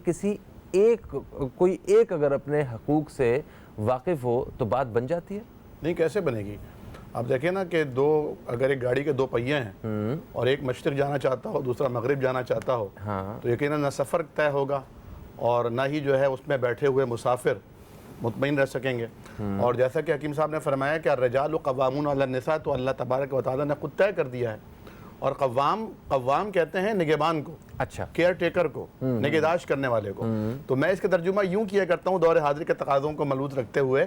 कोई एक अगर अपने हकूक़ से वाकिफ़ हो तो बात बन जाती है? नहीं, कैसे बनेगी? आप देखें ना कि अगर एक गाड़ी के दो पहिए हैं और एक मशरिक़ जाना चाहता हो, दूसरा मगरिब जाना चाहता हो, हाँ। तो यकीनन ना सफ़र तय होगा और ना ही जो है उसमें बैठे हुए मुसाफिर मुतमईन रह सकेंगे। और जैसा कि हकीम साहब ने फरमाया कि अर्रिजालु क़व्वामून अला निसा, तो अल्लाह तबारक व तआला ने खुद तय कर दिया है। और कव्वाम कहते हैं निगहबान को, अच्छा, केयर टेकर को, निगहदाश्त करने वाले को। तो मैं इसका तर्जुमा यूँ किया करता हूँ दौर हाजिर के तकाज़ों को मलूज़ रखते हुए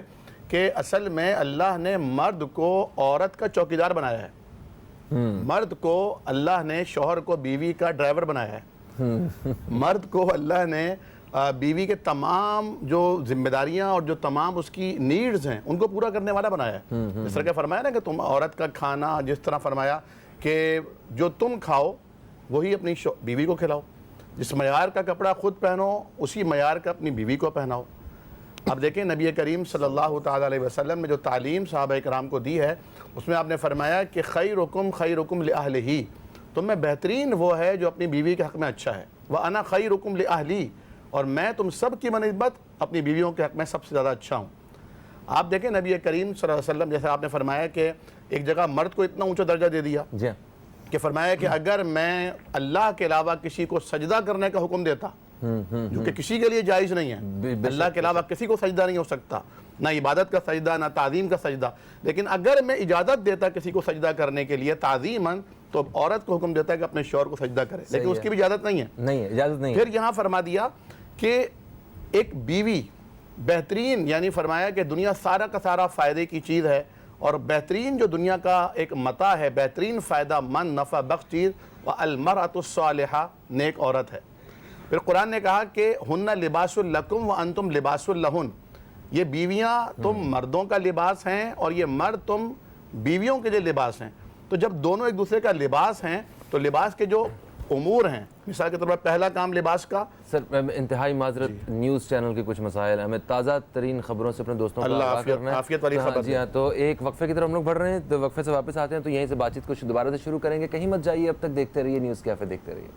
कि असल में अल्लाह ने मर्द को औरत का चौकीदार बनाया है। मर्द को अल्लाह ने शौहर को बीवी का ड्राइवर बनाया है। मर्द को अल्लाह ने बीवी के तमाम जो जिम्मेदारियां और जो तमाम उसकी नीड्स हैं उनको पूरा करने वाला बनाया है। जिस तरह का फरमाया ना कि तुम औरत का खाना, जिस तरह फरमाया कि जो तुम खाओ वही अपनी बीवी को खिलाओ, जिस मयार का कपड़ा खुद पहनो उसी मयार का अपनी बीवी को पहनाओ। अब देखें नबी करीम सल्लल्लाहु ताला अलैहि वसल्लम ने जो तालीम सहाबा इकराम को दी है उसमें आपने फरमाया कि खैरुकुम लिअहलिही, तुम में बेहतरीन वो है जो अपनी बीवी के हक़ में अच्छा है। व अना खैरुकुम लिअहली, और मैं तुम सब की बनिस्बत अपनी बीवियों के हक़ में सबसे ज़्यादा अच्छा हूँ। आप देखें नबी करीम सल्लल्लाहु अलैहि वसल्लम, जैसे आपने फरमाया कि एक जगह मर्द को इतना ऊंचा दर्जा दे दिया कि फरमाया कि अगर मैं अल्लाह के अलावा किसी को सजदा करने का हुक्म देता, जो कि किसी के लिए जायज़ नहीं है, अल्लाह के अलावा किसी को सजदा नहीं हो सकता, ना इबादत का सजदा ना ताज़ीम का सजदा, लेकिन अगर मैं इजाज़त देता किसी को सजदा करने के लिए ताज़ीमन, तो औरत को हुक्म देता है कि अपने शौहर को सजदा करे, लेकिन उसकी भी इजाज़त नहीं है। इजाज़त नहीं। फिर यहाँ फरमा दिया कि एक बीवी बेहतरीन, यानी फरमाया कि दुनिया सारा का सारा फ़ायदे की चीज़ है और बेहतरीन जो दुनिया का एक मता है, बेहतरीन फ़ायदा मंद नफ़ा बख्श चीज़, व अलमरअतुस्सालिहा, नेक औरत है। फिर कुरान ने कहा कि हुन्ना लिबासुल लकुम व अंतुम लिबासुल लहुन, ये बीवियाँ तुम मर्दों का लिबास हैं और ये मर्द तुम बीवियों के लिए लिबास हैं। तो जब दोनों एक दूसरे का लिबास हैं तो लिबास के जो उमूर हैं, मिसाल के तौर पर पहला काम लिबास का। सर इंतहाई माजरत, न्यूज़ चैनल के कुछ मसाइल हैं, हमें ताज़ा तरीन खबरों से अपने दोस्तों को आगाह करना है। आफियत वाली खबर। जी हाँ, तो एक वक्फे की तरफ हम लोग बढ़ रहे हैं, तो वक्फे से वापस आते हैं तो यहीं से बातचीत को दोबारा से शुरू करेंगे। कहीं मत जाइए, अब तक देखते रहिए न्यूज़ कैफ़े, देखते रहिए।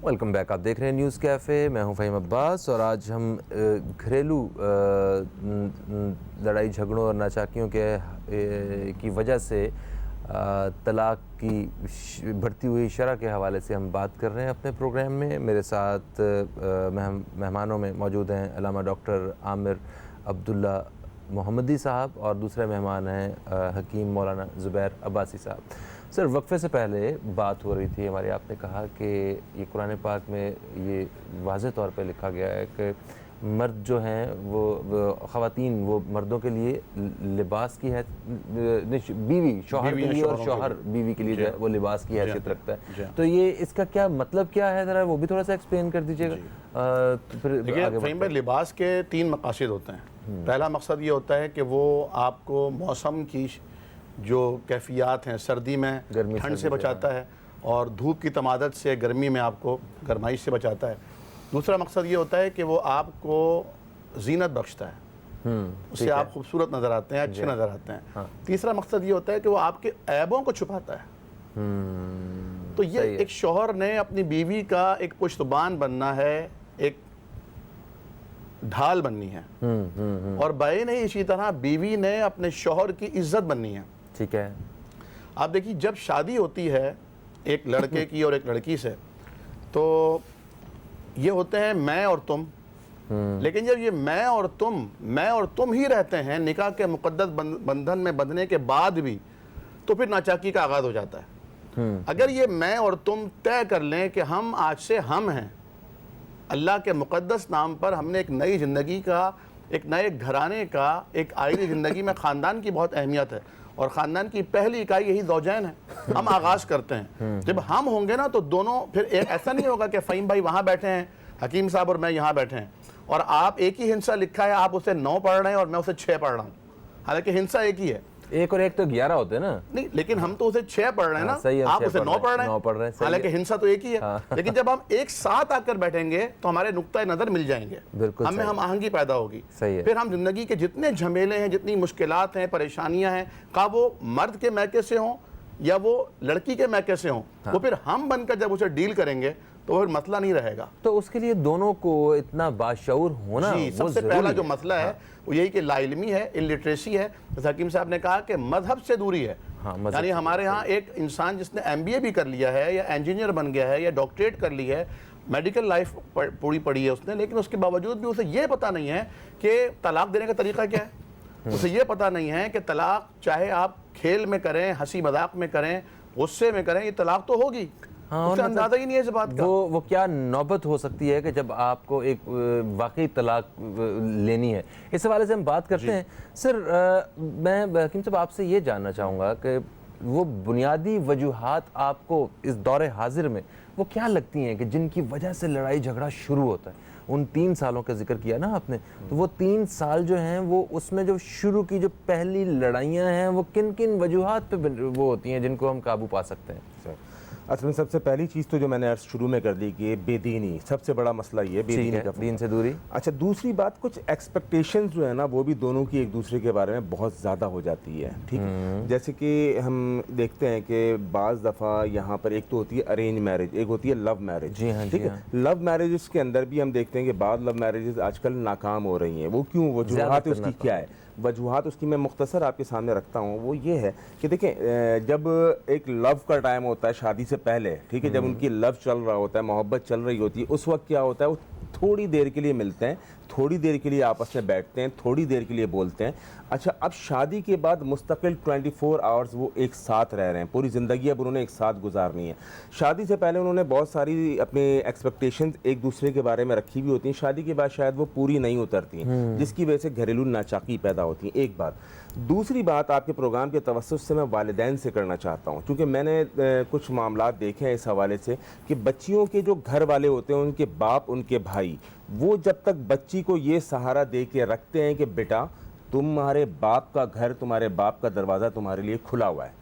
वेलकम बैक, आप देख रहे हैं न्यूज़ कैफ़े, मैं हूं फ़हीम अब्बास और आज हम घरेलू लड़ाई झगड़ों और नाचाकियों की वजह से तलाक की बढ़ती हुई शरह के हवाले से हम बात कर रहे हैं अपने प्रोग्राम में। मेरे साथ मेहमानों में मौजूद हैं अल्लामा डॉक्टर आमिर अब्दुल्ला मोहम्मदी साहब और दूसरे मेहमान हैं हकीम मौलाना ज़ुबैर अब्बासी साहब। सर, वक्फे से पहले बात हो रही थी हमारी, आपने कहा कि ये कुरान पाक में ये वाज़ेह तौर पे लिखा गया है कि मर्द जो हैं वो ख़वातीन वो मर्दों के लिए लिबास की है, बीवी शौहर के लिए और शौहर बीवी के लिए जो है वो लिबास की हैसियत रखता है। तो ये इसका क्या मतलब क्या है, ज़रा वो भी थोड़ा सा एक्सप्लेन कर दीजिएगा। तो फिर देखिए फ़हीम भाई, लिबास के 3 मकासद होते हैं। पहला मकसद ये होता है कि वो आपको मौसम की जो कैफियत हैं, सर्दी में ठंड से बचाता है और धूप की तमादत से गर्मी में आपको गरमाइश से बचाता है। दूसरा मकसद ये होता है कि वो आपको जीनत बख्शता है, उससे आप खूबसूरत नज़र आते हैं, अच्छे नज़र आते हैं। हाँ। तीसरा मकसद ये होता है कि वो आपके ऐबों को छुपाता है। तो ये एक शौहर ने अपनी बीवी का एक पुश्तबान बनना है, एक ढाल बननी है, और बाए नहीं इसी तरह बीवी ने अपने शौहर की इज्जत बननी है। ठीक है। आप देखिए, जब शादी होती है एक लड़के की और एक लड़की से, तो ये होते हैं मैं और तुम, लेकिन जब ये मैं और तुम ही रहते हैं निकाह के मुक़द्दस बंधन में बंधने के बाद भी, तो फिर नाचाकी का आगाज़ हो जाता है। अगर ये मैं और तुम तय कर लें कि हम आज से हम हैं, अल्लाह के मुक़द्दस नाम पर हमने एक नई ज़िंदगी का, एक नए घराने का, एक आईनी ज़िंदगी में ख़ानदान की बहुत अहमियत है और ख़ानदान की पहली इकाई यही ज़ौजैन है। हम आगाज़ करते हैं, जब हम होंगे ना तो दोनों, फिर ऐसा नहीं होगा कि फ़हीम भाई वहाँ बैठे हैं, हकीम साहब और मैं यहाँ बैठे हैं। और आप एक ही हिंसा लिखा है, आप उसे 9 पढ़ रहे हैं और मैं उसे 6 पढ़ रहा हूँ, हालांकि हिंसा एक ही है। एक और एक तो 11 होते हैं ना। नहीं, लेकिन हम तो उसे 6 पढ़ रहे हैं ना, सही है, आप 6 उसे 9 पढ़ रहे 9 पढ़ रहे हैं, हैं, सही हालांकि है। हिंसा तो एक ही है। हाँ। लेकिन जब हम एक साथ आकर बैठेंगे तो हमारे नुक्ता नजर मिल जाएंगे, बिल्कुल हमें सही। हम आहंगी पैदा होगी। सही है। फिर हम जिंदगी के जितने झमेले हैं, जितनी मुश्किलात हैं, परेशानियां हैं, का वो मर्द के मैके से हों या वो लड़की के मैके से हों, वो फिर हम बनकर जब उसे डील करेंगे तो फिर मसला नहीं रहेगा। तो उसके लिए दोनों को इतना बाशऊर होना जी, वो सबसे जरूरी पहला है। जो मसला है वो यही कि लाइल्मी है, इलिटरेसी है। जैसा हकीम साहब ने कहा कि मजहब से दूरी है। हाँ, मजहब यानी से हमारे यहाँ एक इंसान जिसने MBA भी कर लिया है या इंजीनियर बन गया है या डॉक्टरेट कर ली है, मेडिकल लाइफ पूरी पढ़ी है उसने, लेकिन उसके बावजूद भी उसे ये पता नहीं है कि तलाक देने का तरीका क्या है। उसे ये पता नहीं है कि तलाक चाहे आप खेल में करें, हंसी मजाक में करें, गुस्से में करें, ये तलाक तो होगी। हाँ, उसे और अंदाजा ही नहीं है इस बात का। वो क्या नौबत हो सकती है कि जब आपको एक वाकई तलाक लेनी है। इस हवाले से हम बात करते हैं। सर, मैं हकीम साहब आपसे ये जानना चाहूँगा कि वो बुनियादी वजूहात आपको इस दौरे हाजिर में वो क्या लगती हैं कि जिनकी वजह से लड़ाई झगड़ा शुरू होता है। उन 3 सालों का जिक्र किया ना आपने, तो वो 3 साल जो हैं वो उसमें जो शुरू की जो पहली लड़ाइयाँ हैं वो किन किन वजूहात पे वो होती हैं जिनको हम काबू पा सकते हैं। असल में सबसे पहली चीज़ तो जो मैंने अर्ज शुरू में कर दी कि बेदीनी, सबसे बड़ा मसला ये बेदीनी का, दीन से दूरी। अच्छा, दूसरी बात, कुछ एक्सपेक्टेशंस जो है ना वो भी दोनों की एक दूसरे के बारे में बहुत ज़्यादा हो जाती है। ठीक है, जैसे कि हम देखते हैं कि बाज़ दफ़ा यहाँ पर एक तो होती है अरेंज मैरिज, एक होती है लव मैरिज। जी हाँ, ठीक है, लव मैरिजेस के अंदर भी हम देखते हैं कि बाद लव मैरिजेस आजकल नाकाम हो रही हैं। वो क्यों, वजूहात उसकी क्या है? वजूहात उसकी मैं मुख्तसर आपके सामने रखता हूँ। वो ये है कि देखें, जब एक लव का टाइम होता है शादी से पहले, ठीक है, जब उनकी लव चल रहा होता है, मोहब्बत चल रही होती है, उस वक्त क्या होता है, वो थोड़ी देर के लिए मिलते हैं, थोड़ी देर के लिए आपस में बैठते हैं, थोड़ी देर के लिए बोलते हैं। अच्छा, अब शादी के बाद मुस्तकिल 24 आवर्स वो एक साथ रह रहे हैं, पूरी ज़िंदगी अब उन्होंने एक साथ गुजारनी है। शादी से पहले उन्होंने बहुत सारी अपने एक्सपेक्टेशंस एक दूसरे के बारे में रखी भी होती हैं, शादी के बाद शायद वो पूरी नहीं उतरती हैं, जिसकी वजह से घरेलू नाचाकी पैदा होती है। एक बात। दूसरी बात, आपके प्रोग्राम के तवस्सुस से मैं वालिदैन से करना चाहता हूँ, क्योंकि मैंने कुछ मामलात देखे हैं इस हवाले से कि बच्चियों के जो घर वाले होते हैं, उनके बाप, उनके भाई, वो जब तक बच्ची को ये सहारा दे के रखते हैं कि बेटा तुम्हारे बाप का घर, तुम्हारे बाप का दरवाज़ा तुम्हारे लिए खुला हुआ है,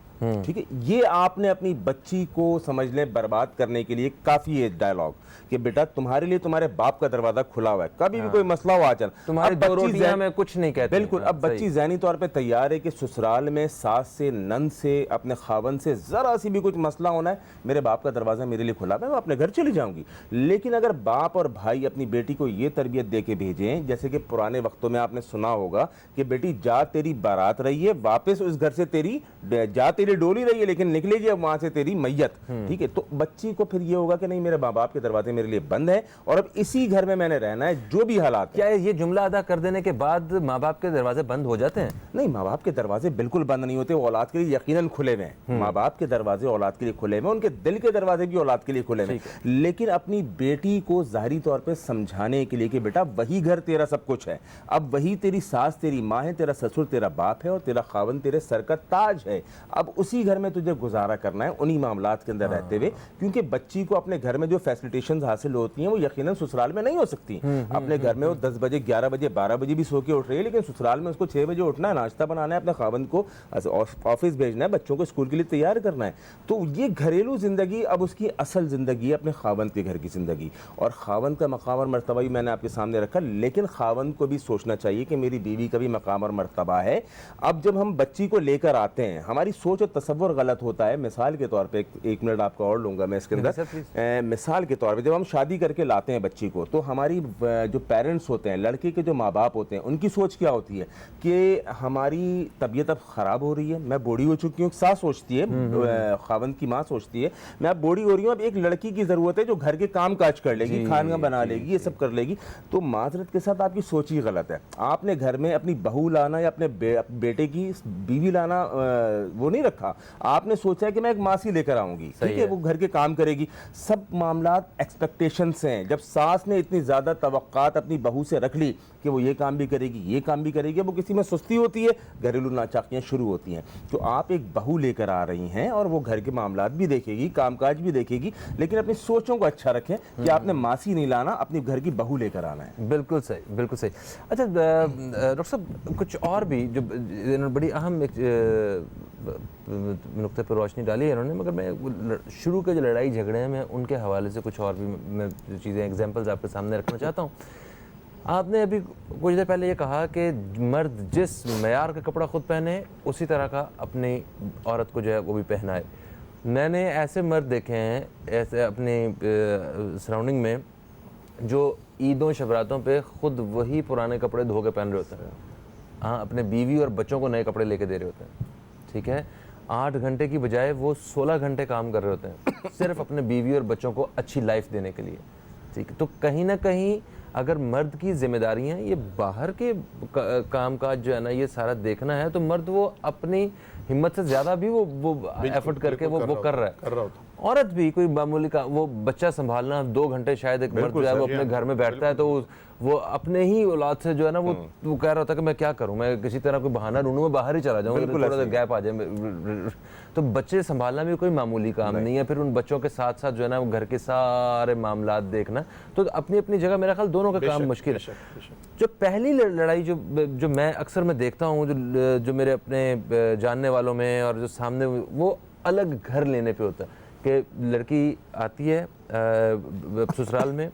ठीक है, ये आपने अपनी बच्ची को समझ लें बर्बाद करने के लिए काफ़ी है डायलॉग कि बेटा तुम्हारे लिए तुम्हारे बाप का दरवाज़ा खुला हुआ है, कभी भी कोई मसला हो आ चल, तुम्हारी 2 रोटियां में कुछ नहीं कहते। बिल्कुल। अब बच्ची ज़हनी तौर पे तैयार है कि ससुराल में सास से, नंद से, अपने खावन से ज़रा सी भी कुछ मसला होना है, मेरे बाप का दरवाज़ा मेरे लिए खुला है, मैं अपने घर चली जाऊंगी। लेकिन अगर बाप और भाई अपनी बेटी को ये तरबियत दे के भेजें, जैसे कि पुराने वक्तों में आपने सुना होगा कि बेटी जा तेरी बारात रही है, वापस उस घर से तेरी जा तेरी डोली रही है, लेकिन निकलेगी अब वहां से तेरी मैयत, ठीक है, तो बच्ची को फिर ये होगा कि नहीं, मेरे माँ बाप के दरवाजे मेरे लिए बंद है और अब इसी घर में मैंने रहना है जो भी हालात। क्या ये जुमला अदा कर देने के बाद माँ बाप के दरवाजे बंद हो जाते हैं? नहीं, माँ बाप के दरवाजे बिल्कुल बंद नहीं होते, वो औलाद के लिए यकीनन खुले हुए हैं। माँ बाप के दरवाजे औलाद के लिए खुले हुए हैं, उनके दिल के दरवाजे भी औलाद के लिए खुले हुए हैं, लेकिन अपनी बेटी को ज़ाहिरी तौर पर समझाने के लिए कि बेटा वही घर तेरा सब कुछ है, अब वही तेरी सास तेरी माँ है, तेरा ससुर तेरा बाप है और तेरा खावन तेरे सर का ताज है, अब उसी घर में तुझे गुजारा करना है उन्हीं मामलात के अंदर रहते हुए, क्योंकि बच्ची को अपने घर में जो फैसिलिटेशंस हासिल होती हैं वो यकीनन ससुराल में नहीं हो सकती। अपने घर में वो 10 बजे 11 बजे 12 बजे भी सो के उठ रही है, लेकिन ससुराल में उसको 6 बजे उठना है, नाश्ता बनाना है, अपने खावंद को ऑफिस भेजना है, बच्चों को स्कूल के लिए तैयार करना है। तो ये घरेलू जिंदगी अब उसकी असल जिंदगी है, अपने खावंद के घर की जिंदगी, और खावंद का मकाम और मर्तबा भी मैंने आपके सामने रखा, लेकिन खावंद को भी सोचना चाहिए कि मेरी बीवी का भी मकाम और मर्तबा है। अब जब हम बच्ची को लेकर आते हैं, हमारी सोच और तसव्वुर गलत होता है। मिसाल के तौर पे एक मिनट आपका और लूंगा मैं इसके अंदर, मिसाल के तौर पे जब हम शादी करके लाते हैं बच्ची को, तो हमारी जो पेरेंट्स होते हैं, लड़के के जो माँ बाप होते हैं, उनकी सोच क्या होती है कि हमारी तबीयत अब ख़राब हो रही है, मैं बूढ़ी हो चुकी हूँ, सास सोचती है, खावंद की माँ सोचती है मैं अब बूढ़ी हो रही हूँ, अब एक लड़की की ज़रूरत है जो घर के काम काज कर लेगी, खाना बना लेगी, ये सब कर लेगी। तो माजरत के साथ आपकी सोच ही गलत है। आपने घर में अपनी बहू लाना या अपने बेटे की बीवी लाना वो नहीं रखा, आपने सोचा है कि मैं एक मासी लेकर आऊंगी, ठीक है, वो घर के काम करेगी। सब मामला एक्सपेक्टेशन से हैं। जब सास ने इतनी ज़्यादा तवक्कात अपनी बहू से रख ली कि वो ये काम भी करेगी, ये काम भी करेगी, वो किसी में सुस्ती होती है, घरेलू नाचाकियाँ शुरू होती हैं। तो आप एक बहू लेकर आ रही हैं और वो घर के मामलात भी देखेगी, कामकाज भी देखेगी, लेकिन अपनी सोचों को अच्छा रखें कि आपने मासी नहीं लाना, अपनी घर की बहू लेकर आना है। बिल्कुल सही, बिल्कुल सही। अच्छा डॉक्टर साहब, कुछ और भी जो इन्होंने बड़ी अहम एक नुक्ते पर रोशनी डाली है इन्होंने, मगर मैं शुरू के जो लड़ाई झगड़े हैं मैं उनके हवाले से कुछ और भी मैं चीज़ें एग्जांपल्स आपके सामने रखना चाहता हूँ। आपने अभी कुछ देर पहले ये कहा कि मर्द जिस मयार का कपड़ा खुद पहने उसी तरह का अपनी औरत को जो है वो भी पहनाए। मैंने ऐसे मर्द देखे हैं ऐसे अपने सराउंडिंग में जो ईदों शबरातों पे खुद वही पुराने कपड़े धो के पहन रहे होते हैं, हाँ, अपने बीवी और बच्चों को नए कपड़े लेके दे रहे होते हैं, ठीक है। 8 घंटे की बजाय वो 16 घंटे काम कर रहे होते हैं सिर्फ अपने बीवी और बच्चों को अच्छी लाइफ देने के लिए, ठीक है। तो कहीं ना कहीं अगर मर्द की जिम्मेदारियां ये बाहर के कामकाज जो है ना ये सारा देखना है, तो मर्द वो अपनी हिम्मत से ज़्यादा भी वो एफर्ट करके वो कर रहा है। औरत भी कोई मामूली का वो बच्चा संभालना 2 घंटे शायद एक मर्द जो है वो अपने घर में बैठता है, तो वो अपने ही औलाद से जो है ना वो कह रहा होता है कि मैं क्या करूं, मैं किसी तरह कोई बहाना ढूंढूं, मैं बाहर ही चला जाऊं, थोड़ा सा गैप आ जाए। तो बच्चे संभालना भी कोई मामूली काम नहीं है। फिर उन बच्चों के साथ साथ जो है ना वो घर के सारे मामलात देखना, तो अपनी अपनी जगह मेरा ख्याल दोनों का काम मुश्किल है। जो पहली लड़ाई जो मैं अक्सर मैं देखता हूँ जो मेरे अपने जानने वालों में और जो सामने, वो अलग घर लेने पे होता है कि लड़की आती है ससुराल में,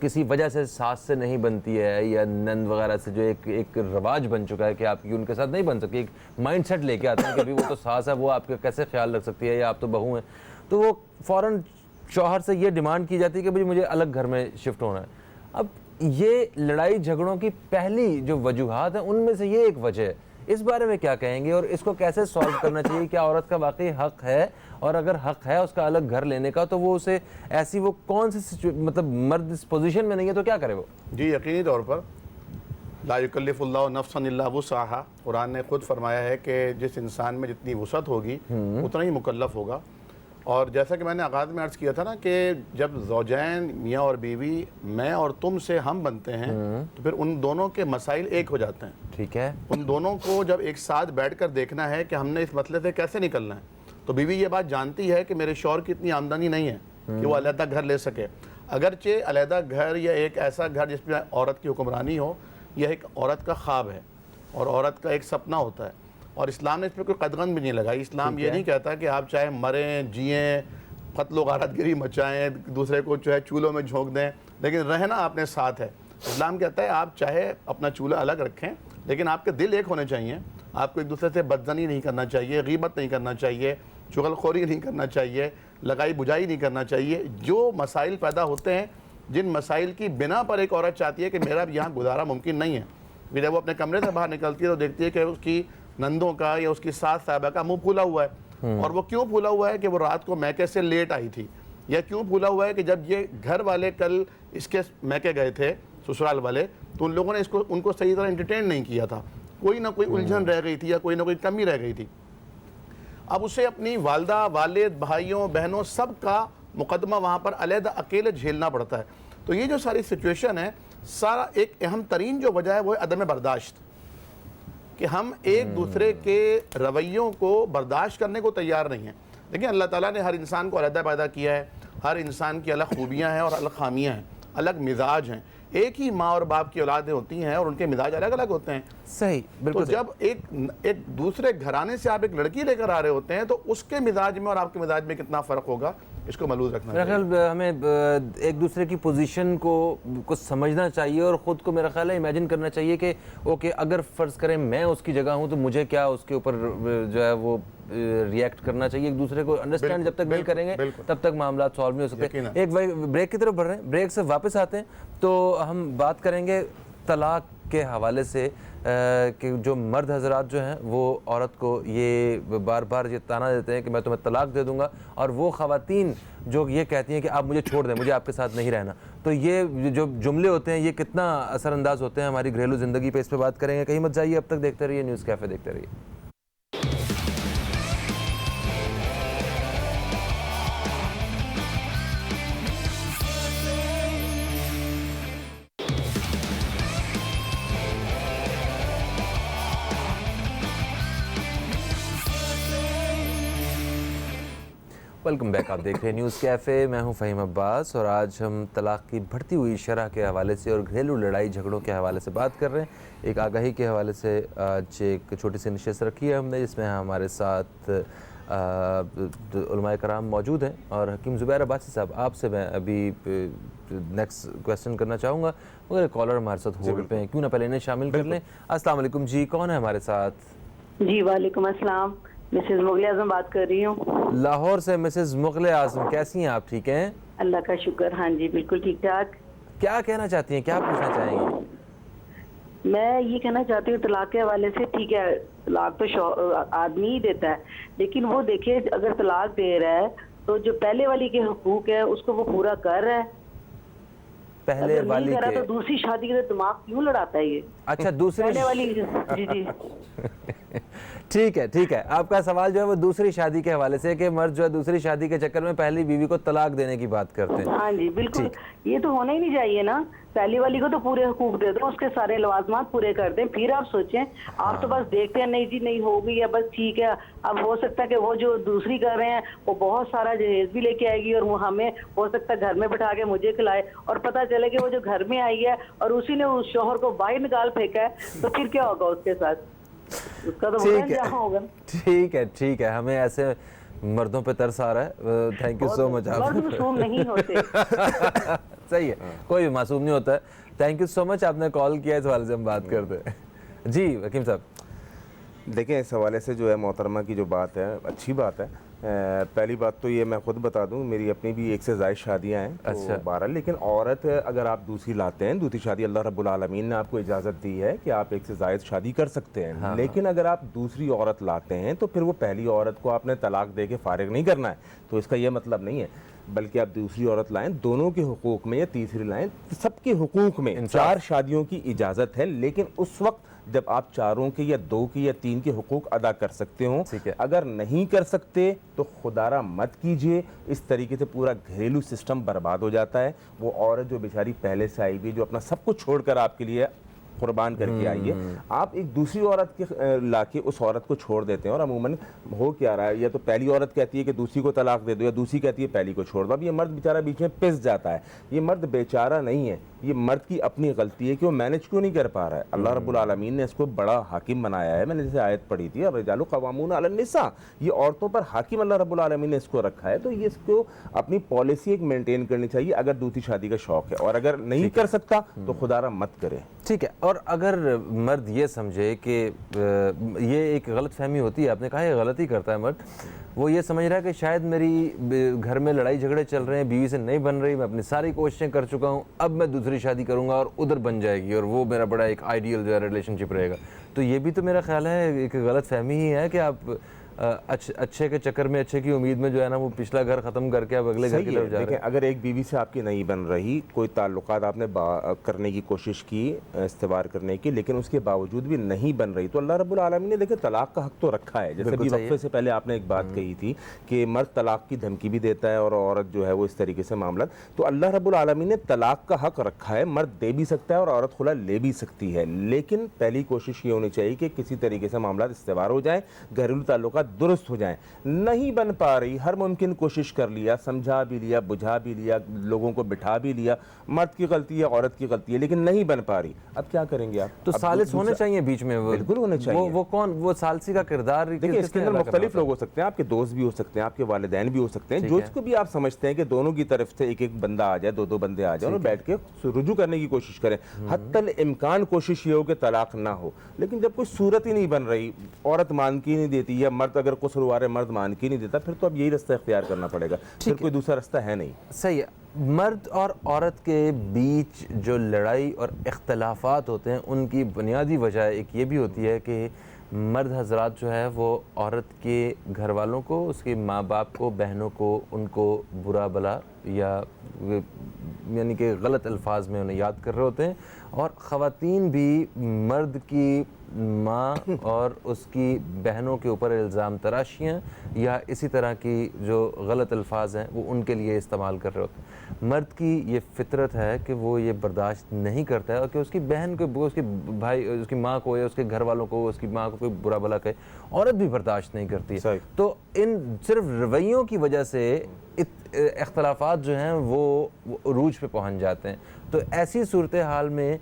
किसी वजह से सास से नहीं बनती है या नंद वगैरह से, जो एक रवाज बन चुका है कि आपकी उनके साथ नहीं बन सकती, एक माइंडसेट लेके आते हैं कि अभी वो तो सास है, वो आपका कैसे ख्याल रख सकती है, या आप तो बहू हैं। तो वो फ़ौरन शौहर से ये डिमांड की जाती है कि भाई मुझे अलग घर में शिफ्ट होना है। अब ये लड़ाई झगड़ों की पहली जो वजूहात हैं उनमें से ये एक वजह है। इस बारे में क्या कहेंगे और इसको कैसे सॉल्व करना चाहिए? क्या औरत का वाकई हक है, और अगर हक है उसका अलग घर लेने का, तो वो उसे ऐसी वो कौन सी मतलब मर्द इस पोजीशन में नहीं है तो क्या करे वो? जी, यकीनी तौर पर ला युकल्लिफुल्लाहु नफ्सन इल्ला वुसअहा, कुरान ने खुद फरमाया है कि जिस इंसान में जितनी वसअत होगी उतना ही मुकल्लफ होगा। और जैसा कि मैंने आगाज़ में अर्ज़ किया था ना कि जब ज़ौजैन मियाँ और बीवी मैं और तुम से हम बनते हैं तो फिर उन दोनों के मसाइल एक हो जाते हैं, ठीक है। उन दोनों को जब एक साथ बैठकर देखना है कि हमने इस मसले से कैसे निकलना है, तो बीवी ये बात जानती है कि मेरे शौहर की इतनी आमदनी नहीं है कि वो अलहदा घर ले सके। अगरचे अलहदा घर या एक ऐसा घर जिसमें औरत की हुक्मरानी हो, यह एक औरत का ख्वाब है और औरत का एक सपना होता है, और इस्लाम ने इस पर कोई कदगन भी नहीं लगाई। इस्लाम ये नहीं कहता कि आप चाहे मरें जिएँ, कत्ल गारतगिरी मचाएँ, दूसरे को जो है चूल्हों में झोंक दें, लेकिन रहना आपने साथ है। इस्लाम कहता है आप चाहे अपना चूल्हा अलग रखें, लेकिन आपके दिल एक होने चाहिए। आपको एक दूसरे से बदजनी नहीं करना चाहिए, गीबत नहीं करना चाहिए, चुगलखोरी नहीं करना चाहिए, लगाई बुझाई नहीं करना चाहिए। जो मसाइल पैदा होते हैं, जिन मसाइल की बिना पर एक औरत चाहती है कि मेरा यहाँ गुजारा मुमकिन नहीं है, कि जब वो अपने कमरे से बाहर निकलती है तो देखती है कि उसकी नंदों का या उसकी सास साहबा का मुंह फूला हुआ है। और वो क्यों फूला हुआ है कि वो रात को मैके से लेट आई थी, या क्यों फूला हुआ है कि जब ये घर वाले कल इसके मैके गए थे ससुराल वाले, तो उन लोगों ने इसको उनको सही तरह एंटरटेन नहीं किया था, कोई ना कोई उलझन रह गई थी या कोई ना कोई कमी रह गई थी। अब उसे अपनी वालदा, वालिद, भाइयों, बहनों सब का मुकदमा वहाँ पर अलहदा अकेले झेलना पड़ता है। तो ये जो सारी सिचुएशन है, सारा एक अहम तरीन जो वजह है वो है अदम बर्दाश्त, कि हम एक दूसरे के रवैयों को बर्दाश्त करने को तैयार नहीं हैं। लेकिन अल्लाह ताला ने हर इंसान को अलग पैदा किया है, हर इंसान की अलग खूबियाँ हैं और अलग खामियाँ हैं, अलग मिजाज हैं। एक ही माँ और बाप की औलादें होती हैं और उनके मिजाज अलग अलग होते हैं। सही, बिल्कुल। तो जब एक दूसरे घराने से आप एक लड़की लेकर आ रहे होते हैं, तो उसके मिजाज में और आपके मिजाज में कितना फ़र्क होगा, इसको मलूज रखना मेरा चाहिए। ख्याल हमें एक दूसरे की पोजीशन को समझना चाहिए और ख़ुद को मेरा ख्याल है इमेजिन करना चाहिए कि ओके, अगर फ़र्ज़ करें मैं उसकी जगह हूँ तो मुझे क्या उसके ऊपर जो है वो रिएक्ट करना चाहिए। एक दूसरे को अंडरस्टैंड जब तक नहीं करेंगे तब तक मामला सॉल्व नहीं हो सकते। एक ब्रेक की तरफ बढ़ रहे हैं, ब्रेक से वापस आते हैं तो हम बात करेंगे तलाक के हवाले से कि जो मर्द हजरात जो हैं वो औरत को ये बार बार ये ताना देते हैं कि मैं तुम्हें तलाक दे दूंगा, और वो ख़वातीन जो ये कहती हैं कि आप मुझे छोड़ दें, मुझे आपके साथ नहीं रहना। तो ये जो जुमले होते हैं ये कितना असरअंदाज होते हैं हमारी घरेलू ज़िंदगी पे, इस पर बात करेंगे। कहीं मत जाइए, अब तक देखते रहिए न्यूज़ कैफ़े, देखते रहिए। Welcome back. आप देख रहे हैं न्यूज़ कैफ़े। मैं हूं फ़हीम अब्बास और आज हम तलाक़ की बढ़ती हुई शरह के हवाले से और घरेलू लड़ाई झगड़ों के हवाले से बात कर रहे हैं। एक आगाही के हवाले से आज एक छोटी सी नशिस्त रखी है हमने, जिसमें हमारे साथ उलमाए कराम मौजूद हैं। और हकीम ज़ुबैर अब्बासी साहब, आपसे मैं अभी नेक्स्ट क्वेश्चन करना चाहूँगा, मगर कॉलर हमारे साथ होल्ड पे हैं, क्यों ना पहले इन्हें शामिल कर लें। अस्सलाम वालेकुम जी, कौन है हमारे साथ? जी वालेकुम अस्सलाम, मिसेज़ मुगल आज़म बात कर रही हूँ। लाहौर से मिसेज़ मुगल आज़म, कैसी हैं आप? ठीक हैं? अल्लाह का शुक्र, हाँ जी बिल्कुल ठीक ठाक। क्या कहना चाहती हैं, क्या पूछना चाहेंगी? मैं ये कहना चाहती हूँ तलाक के हवाले से, ठीक है तलाक तो आदमी ही देता है, लेकिन वो देखिए अगर तलाक दे रहा है तो जो पहले वाली के हुकूक है उसको वो पूरा कर रहा है। पहले अगर वाली नहीं कर रहा के तो दूसरी शादी के दिमाग क्यों लड़ाता है ये? अच्छा, दूसरी पहले वाली जी जी ठीक है, ठीक है। आपका सवाल जो है वो दूसरी शादी के हवाले से है कि मर्द जो है दूसरी शादी के चक्कर में पहली बीवी को तलाक देने की बात करते हैं। हाँ जी बिल्कुल, ये तो होना ही नहीं चाहिए ना। पहली वाली को तो पूरे हुकूक दे दो, उसके सारे लवाजमात पूरे कर दें, फिर आप सोचें। आप तो बस देखते हैं, नहीं जी नहीं हो गई है बस ठीक है। अब हो सकता है कि वो जो दूसरी कर रहे हैं वो बहुत सारा जहेज भी लेके आएगी और वो हमें हो सकता है घर में बैठा के मुझे खिलाए, और पता चले कि वो जो घर में आई है और उसी ने उस शोहर को बाहर निकाल फेंका है, तो फिर क्या होगा उसके साथ? उसका तो ठीक है, होगा। ठीक है, ठीक है। हमें ऐसे मर्दों पे तरस आ रहा है। Thank you so much. आप मासूम नहीं होते। सही है, कोई भी मासूम नहीं होता है। थैंक यू सो मच, आपने कॉल किया, इस हवाले से हम बात करते हैं। जी हकीम साहब, देखें इस हवाले से जो है मोहतरमा की जो बात है अच्छी बात है। पहली बात तो ये मैं खुद बता दूं, मेरी अपनी भी एक से ज़ायद शादियां हैं, तो अच्छा। 12। लेकिन औरत अगर आप दूसरी लाते हैं, दूसरी शादी अल्लाह रब्बुल आलमीन ने आपको इजाज़त दी है कि आप एक से ज़ायद शादी कर सकते हैं। हाँ, लेकिन अगर आप दूसरी औरत लाते हैं तो फिर वो पहली औरत को आपने तलाक दे के फारिग नहीं करना है। तो इसका ये मतलब नहीं है, बल्कि आप दूसरी औरत लाएं, दोनों के हुकूक में, या तीसरी लाएं, सबके हुकूक में 4 शादियों की इजाज़त है। लेकिन उस वक्त जब आप चारों के या 2 के या 3 के हुकूक अदा कर सकते हो। अगर नहीं कर सकते तो खुदारा मत कीजिए। इस तरीके से पूरा घरेलू सिस्टम बर्बाद हो जाता है। वो औरत जो बेचारी पहले से आई हुई, जो अपना सब कुछ छोड़कर आपके लिए कुर्बान करके आई है, आप एक दूसरी औरत के लाके उस औरत को छोड़ देते हैं। और अमूमन हो क्या रहा है, या तो पहली औरत कहती है कि दूसरी को तलाक दे दो, या दूसरी कहती है पहली को छोड़ दो। अब ये मर्द बेचारा बीच में पिस जाता है। ये मर्द बेचारा नहीं है, ये मर्द की अपनी गलती है कि वो मैनेज क्यों नहीं कर पा रहा है। अल्लाह रब्बुल आलमीन ने इसको बड़ा हाकिम बनाया है। मैंने जैसे आयत पढ़ी थी, अब रिजालु क़वामून अलन निसा, ये औरतों पर हाकिम अल्लाह रब्बुल आलमीन ने इसको रखा है। तो ये इसको अपनी पॉलिसी एक मेंटेन करनी चाहिए अगर दूसरी शादी का शौक है। और अगर नहीं कर सकता तो खुदारा मत करे। ठीक है। और अगर मर्द ये समझे कि ये एक गलत फहमी होती है, आपने कहा ये गलती करता है मर्द, वो ये समझ रहा है कि शायद मेरी घर में लड़ाई झगड़े चल रहे हैं, बीवी से नहीं बन रही, मैं अपनी सारी कोशिशें कर चुका हूँ, अब मैं दूसरी शादी करूँगा और उधर बन जाएगी और वो मेरा बड़ा एक आइडियल जो है रिलेशनशिप रहेगा। तो ये भी तो मेरा ख्याल है एक गलत फहमी ही है कि आप अच्छे के चक्कर में, अच्छे की उम्मीद में जो है ना, वो पिछला घर ख़त्म करके अब अगले घर की तरफ जा रहे हैं। अगर एक बीवी से आपकी नहीं बन रही, कोई ताल्लुकात आपने करने की कोशिश की, इस्तेवार करने की, लेकिन उसके बावजूद भी नहीं बन रही, तो अल्लाह रब्बुल आलमीन ने देखिए तलाक का हक तो रखा है। जैसे भी वक्फे से पहले आपने एक बात कही थी कि मर्द तलाक की धमकी भी देता है और औरत जो है वो इस तरीके से मामला, तो अल्लाह रब्बुल आलमीन ने तलाक का हक रखा है। मर्द दे भी सकता है और औरत खुला ले भी सकती है। लेकिन पहली कोशिश ये होनी चाहिए कि किसी तरीके से मामला इस्तेवार हो जाए, घरेलू ताल्लुकात दुरुस्त हो जाए। नहीं बन पा रही, हर मुमकिन कोशिश कर लिया, समझा भी लिया, बुझा भी लिया, लोगों को बिठा भी लिया, मर्द की गलती है, औरत की गलती है, लेकिन नहीं बन पा रही, अब क्या करेंगे आप? तो सालिस होने चाहिए बीच में, बिल्कुल होने चाहिए। वो कौन, वो सालसी का किरदार, देखिए इसके अंदर मुख्तलिफ लोग हो सकते हैं, आपके दोस्त भी हो सकते हैं, आपके वालिदैन भी हो सकते हैं, जिसको भी आप समझते हैं कि दोनों की तरफ से एक एक बंदा आ जाए, 2-2 बंदे आ जाए और बैठ के रुजू करने की कोशिश करें। हत्तल इम्कान कोशिश ये हो कि तलाक ना हो। लेकिन जब कोई सूरत ही नहीं बन रही, औरत मान की नहीं देती, या मर्द अगर कसूरवार मर्द मान की नहीं देता, फिर तो अब यही रास्ता इख्तियार करना पड़ेगा, फिर कोई दूसरा रास्ता है नहीं। सही है। मर्द और औरत के बीच जो लड़ाई और इख्तलाफात होते हैं, उनकी बुनियादी वजह एक ये भी होती है कि मर्द हजरात जो है वो औरत के घर वालों को, उसके माँ बाप को, बहनों को, उनको बुरा भला या यानी कि गलत अल्फाज में उन्हें याद कर रहे होते हैं। और ख़वातीन भी मर्द की माँ और उसकी बहनों के ऊपर इल्ज़ाम तराशियाँ या इसी तरह की जो गलत अल्फाज हैं वो उनके लिए इस्तेमाल कर रहे होते हैं। मर्द की ये फितरत है कि वो ये बर्दाश्त नहीं करता है और कि उसकी बहन को, उसके भाई, उसकी माँ को या उसके घर वालों को, उसकी माँ को कोई बुरा भला कहे, औरत भी बर्दाश्त नहीं करती सही। है। तो इन सिर्फ रवैयों की वजह से इख्तलाफात जो हैं वो अरूज पे पहुंच जाते हैं। तो ऐसी सूरत हाल में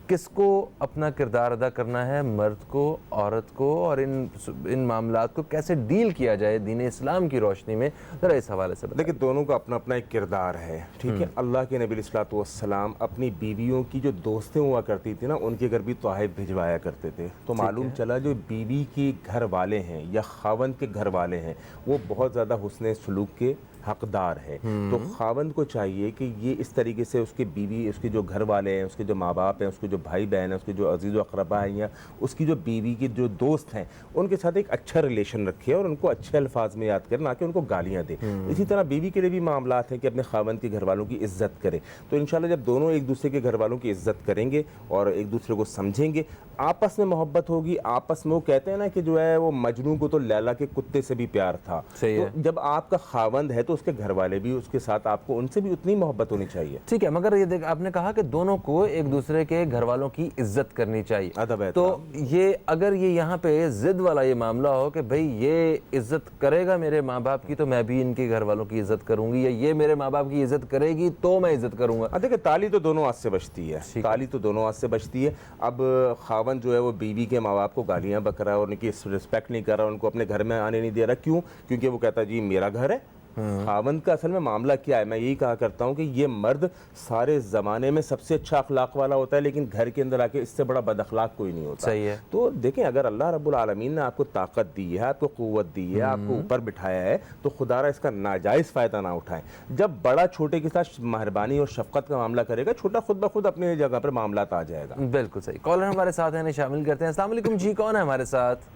किसको अपना किरदार अदा करना है, मर्द को, औरत को, और इन मामलात को कैसे डील किया जाए दीन इस्लाम की रोशनी में, ज़रा इस हवाले से बताइए। देखिए, दोनों का अपना अपना एक किरदार है, ठीक है। अल्लाह के नबी अलैहिस्सलातु वस्सलाम अपनी बीवियों की जो दोस्तें हुआ करती थी ना, उनके घर भी तोहफ़े भिजवाया करते थे। तो मालूम चला जो बीवी के घर वाले हैं या खावंद के घर वाले हैं वो बहुत ज़्यादा हुस्न सलूक के हकदार है। तो खावंद को चाहिए कि ये इस तरीके से उसकी बीवी, उसके जो घर वाले हैं, उसके जो माँ बाप हैं, उसके जो भाई बहन हैं, उसके जो अजीज़ व अक़रबा हैं या उसकी जो बीवी के जो दोस्त हैं, उनके साथ एक अच्छा रिलेशन रखे और उनको अच्छे अल्फाज में याद करे, ना कि उनको गालियाँ दे। इसी तरह बीवी के लिए भी मामलात हैं कि अपने खावंद के घर वालों की इज़्ज़त करे। तो इंशाल्लाह जब दोनों एक दूसरे के घर वालों की इज़्ज़त करेंगे और एक दूसरे को समझेंगे, आपस में मोहब्बत होगी, आपस में वो कहते हैं ना कि जो है वो मजनू को तो लैला के कुत्ते से भी प्यार था। तो जब आपका खावंद है तो उसके घर वाले भी उसके साथ, आपको उनसे भी उतनी मोहब्बत होनी चाहिए। ठीक है, मगर ये देख, आपने कहा कि दोनों को एक दूसरे के घर वालों की इज्जत करनी चाहिए। अदब है। तो ये अगर ये यहाँ पे जिद वाला ये मामला हो कि भाई ये इज्जत करेगा मेरे माँ बाप की तो मैं भी इनके घर वालों की इज्जत करूंगी, या ये मेरे माँ बाप की इज्जत करेगी तो मैं इज्जत करूंगा। देखिए, ताली तो दोनों हाथ से बचती है, ताली तो दोनों हाथ से बचती है। अब खावंद जो है वो बीवी के माँ बाप को गालियाँ बक रहा है और उनकी रिस्पेक्ट नहीं कर रहा, उनको अपने घर में आने नहीं दे रहा। क्यों? क्योंकि वो कहता है जी मेरा घर है। खावंद का असल में मामला क्या है, मैं यही कहा करता हूँ कि ये मर्द सारे ज़माने में सबसे अच्छा अखलाक वाला होता है, लेकिन घर के अंदर आके इससे बड़ा बद अखलाक कोई नहीं होता। सही है। तो देखें, अगर अल्लाह रब्बुल आलमीन ने आपको ताकत दी है, आपको क़ुव्वत दी है, आपको ऊपर बिठाया है, तो खुदारा इसका नाजायज़ फ़ायदा ना उठाएं। जब बड़ा छोटे के साथ मेहरबानी और शफ़क़त का मामला करेगा, छोटा खुद ब खुद अपनी जगह पर मामला आ जाएगा। बिल्कुल सही। कॉलर हमारे साथ हैं, शामिल करते हैं। अस्सलाम वालेकुम जी, कौन है हमारे साथ?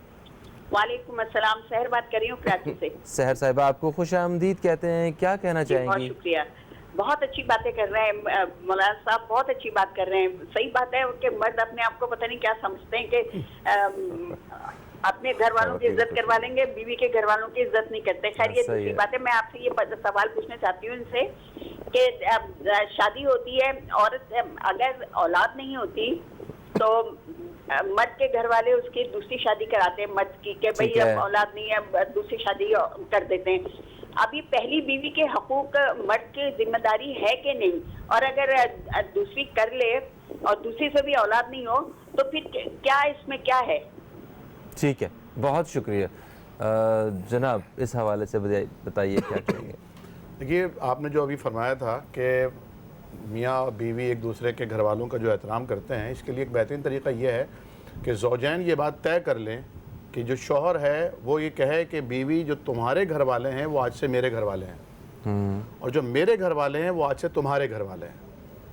वालेकुम अस्सलाम, सहर बात कर रही हूँ कराची से। सहर साहिबा, आपको खुश आमदीद कहते हैं, क्या कहना चाहेंगी? बहुत शुक्रिया, बहुत अच्छी बातें कर रहे हैं मौलाना साहब, बहुत अच्छी बात कर रहे हैं। सही बात है कि मर्द अपने आप को पता नहीं क्या समझते हैं कि अपने घर वालों की इज्जत करवा लेंगे, बीवी के घर वालों की इज्जत नहीं करते। खैर ये दूसरी बात है। मैं आपसे ये सवाल पूछना चाहती हूँ इनसे कि शादी होती है, औरत अगर औलाद नहीं होती तो मर्द के घर वाले उसकी दूसरी शादी कराते हैं मर्द की, कि भाई अब औलाद नहीं है दूसरी शादी कर देते हैं। अभी पहली बीवी के हकूक मर्द की जिम्मेदारी है कि नहीं, और अगर दूसरी कर ले और दूसरी से भी औलाद नहीं हो तो फिर क्या इसमें क्या है? ठीक है, बहुत शुक्रिया जनाब, इस हवाले से बताइए क्या कहेंगे। देखिए, आपने जो अभी फरमाया था कि मियाँ और बीवी एक दूसरे के घर वालों का जो एहतराम करते हैं, इसके लिए एक बेहतरीन तरीका ये है कि ज़ौजैन ये बात तय कर लें कि जो शौहर है वो ये कहे कि बीवी जो तुम्हारे घर वाले हैं वो आज से मेरे घर वाले हैं, और जो मेरे घर वाले हैं वो आज से तुम्हारे घर वाले हैं।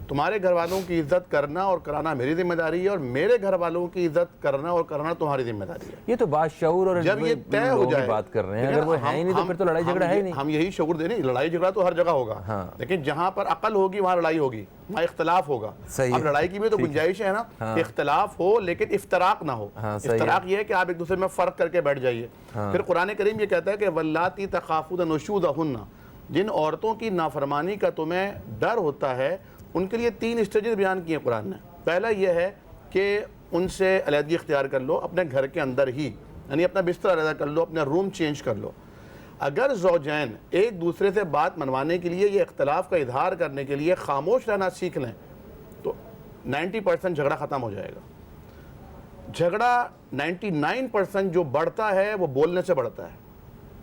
तुम्हारे घर वालों की इज्जत करना और कराना मेरी जिम्मेदारी है, और मेरे घर वालों की इज्जत करना और कराना तुम्हारी जिम्मेदारी है। ये तो बाशऊर और जब ये तय हो जाए, बात कर रहे हैं, अगर वो है ही नहीं तो फिर तो लड़ाई झगड़ा है ही नहीं। हम यही शऊर दे रहे हैं, लड़ाई झगड़ा तो हर जगह होगा। हाँ। लेकिन जहाँ पर अकल होगी वहाँ लड़ाई होगी, वहाँ इख्तलाफ होगा। अब लड़ाई की भी तो गुंजाइश है ना। हाँ। इख्तलाफ हो लेकिन इफ्तराक ना हो। हाँ, इफ्तराक ये है कि आप एक दूसरे में फर्क करके बैठ जाइए। हाँ। फिर कुरान करीम ये कहता है कि वल्लाती तखाफून नुशूज़हुन्ना, जिन औरतों की नाफरमानी का तुम्हें डर होता है उनके लिए 3 स्टेजेस बयान किए कुरान ने। पहला यह है कि उनसे अलहदगी इख्तियार कर लो, अपने घर के अंदर ही, यानी अपना बिस्तर अलग कर लो, अपना रूम चेंज कर लो। अगर ज़ौजैन एक दूसरे से बात मनवाने के लिए, ये इख्तलाफ का इजहार करने के लिए खामोश रहना सीख लें तो 90% झगड़ा ख़त्म हो जाएगा। झगड़ा 99% जो बढ़ता है वो बोलने से बढ़ता है,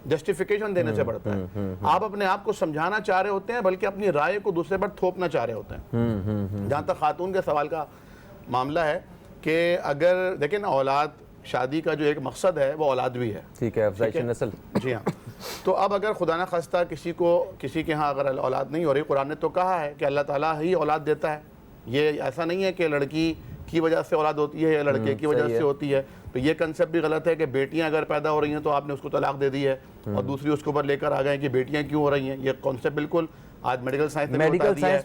जस्टिफिकेशन देने से बढ़ता है। आप अपने आप को समझाना चाह रहे होते हैं बल्कि अपनी राय को दूसरे पर थोपना चाह रहे होते हैं। जहाँ तक खातून के सवाल का मामला है कि अगर देखें ना, औलाद, शादी का जो एक मकसद है वो औलाद भी है। ठीक है, अफज़ाइश नस्ल। जी हाँ। तो अब अगर खुदा न खास्ता किसी के यहाँ अगर औलाद नहीं हो रही, कुरान ने तो कहा है कि अल्लाह ताला ही औलाद देता है। ये ऐसा नहीं है कि लड़की की वजह से औलाद होती है या लड़के की वजह से होती है। तो ये कंसेप्ट भी गलत है कि बेटियां अगर पैदा हो रही हैं तो आपने उसको तलाक दे दी है और दूसरी उसके ऊपर लेकर आ गए कि बेटियां क्यों हो रही हैं। ये कॉन्सेप्ट बिल्कुल आज मेडिकल साइंस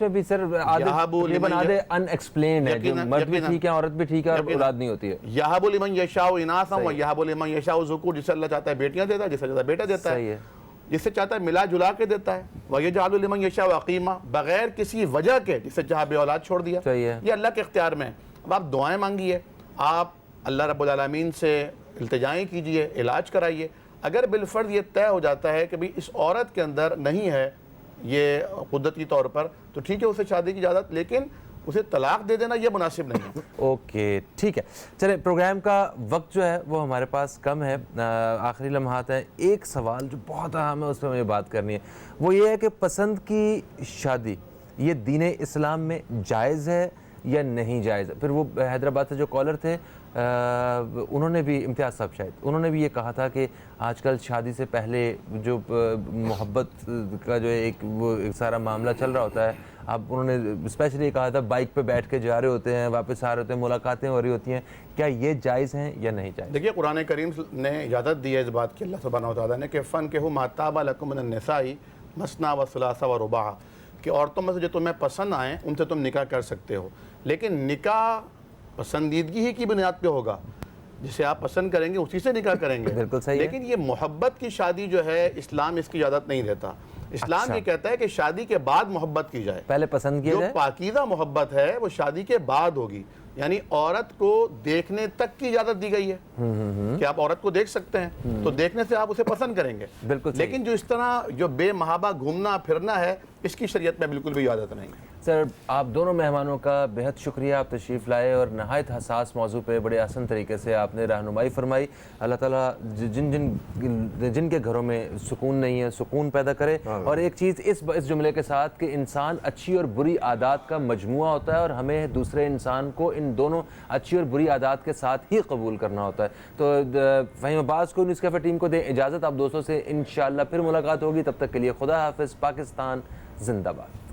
में भी सर आधे अनएक्सप्लेन्ड है, जो मर्द भी ठीक है, औरत भी ठीक है और औलाद नहीं होती है। यहाबु लिमन यशाउ इनासा व यहाबु लिमन यशाउ ज़ुकूर, जिसे अल्लाह चाहता है बेटियां देता है, जिसे चाहता है बेटा देता है, जिससे चाहता है मिला जुला के देता है। वयजअलु लिमन यशाउ अक़ीमा, बगैर किसी वजह के जिसे चाहे बे औलाद छोड़ दिया। ये अल्लाह के इख्तियार में है। अब आप दुआएं मांगिए, आप अल्लाह रब्बुल आलमीन से इल्तिजाएं कीजिए, इलाज कराइए। अगर बिलफर्ज ये तय हो जाता है कि भाई इस औरत के अंदर नहीं है ये कुदरती तौर पर, तो ठीक है, उसे शादी की इजाज़त, लेकिन उसे तलाक दे देना यह मुनासिब नहीं है। ओके, ठीक है। चले, प्रोग्राम का वक्त जो है वो हमारे पास कम है, आखिरी लम्हात हैं। एक सवाल जो बहुत अहम है उस पर मुझे बात करनी है, वो ये है कि पसंद की शादी ये दीन इस्लाम में जायज़ है या नहीं जायज़ है। फिर वो हैदराबाद से जो कॉलर थे उन्होंने भी, इम्तियाज़ साहब शायद, उन्होंने भी ये कहा था कि आजकल शादी से पहले जो मोहब्बत का जो एक वो एक सारा मामला चल रहा होता है, अब उन्होंने स्पेशली कहा था बाइक पे बैठ के जा रहे होते हैं, वापस आ रहे होते हैं, मुलाकातें हो रही होती हैं, क्या ये जायज़ हैं या नहीं जायज़? देखिए, कुरान करीम ने इजाज़त दी है इस बात की, अल्लाह सुब्हानहू व तआला ने, कि फ़न के हो माताबा लकुम मिनन निसाई मसना व सुलासा व रुबा, कि औरतों में से जो तुम्हें पसंद आए उनसे तुम निकाह कर सकते हो, लेकिन निकाह पसंदीदगी ही की बुनियाद पे होगा। जिसे आप पसंद करेंगे उसी से निकाह करेंगे। बिल्कुल सही है। लेकिन ये मोहब्बत की शादी जो है, इस्लाम इसकी इजाज़त नहीं देता। इस्लाम अच्छा। ये कहता है कि शादी के बाद मोहब्बत की जाए। पहले पसंद किया जो जाए। पाकीज़ा मोहब्बत है वो शादी के बाद होगी, यानी औरत को देखने तक की इजाज़त दी गई है कि आप औरत को देख सकते हैं, तो देखने से आप उसे पसंद करेंगे। बिल्कुल सही। लेकिन जो इस तरह जो बेमहाबा घूमना फिरना है, इसकी शरीयत में बिल्कुल भी इजाज़त नहीं है। सर, आप दोनों मेहमानों का बेहद शुक्रिया, आप तशरीफ़ लाए और नहायत हसास मौजू पे बड़े आसान तरीके से आपने रहनुमाई फरमाई। अल्लाह ताला जिनके घरों में सुकून नहीं है, सुकून पैदा करे। और एक चीज़ इस जुमले के साथ कि इंसान अच्छी और बुरी आदत का मजमुआ होता है और हमें दूसरे इंसान को इन दोनों अच्छी और बुरी आदत के साथ ही कबूल करना होता है। तो फ़हीम अब्बास को, न्यूज़ कैफ़े टीम को दें इजाज़त। आप दोस्तों से इंशाअल्लाह फिर मुलाकात होगी, तब तक के लिए खुदा हाफ़िज़। पाकिस्तान जिंदाबाद।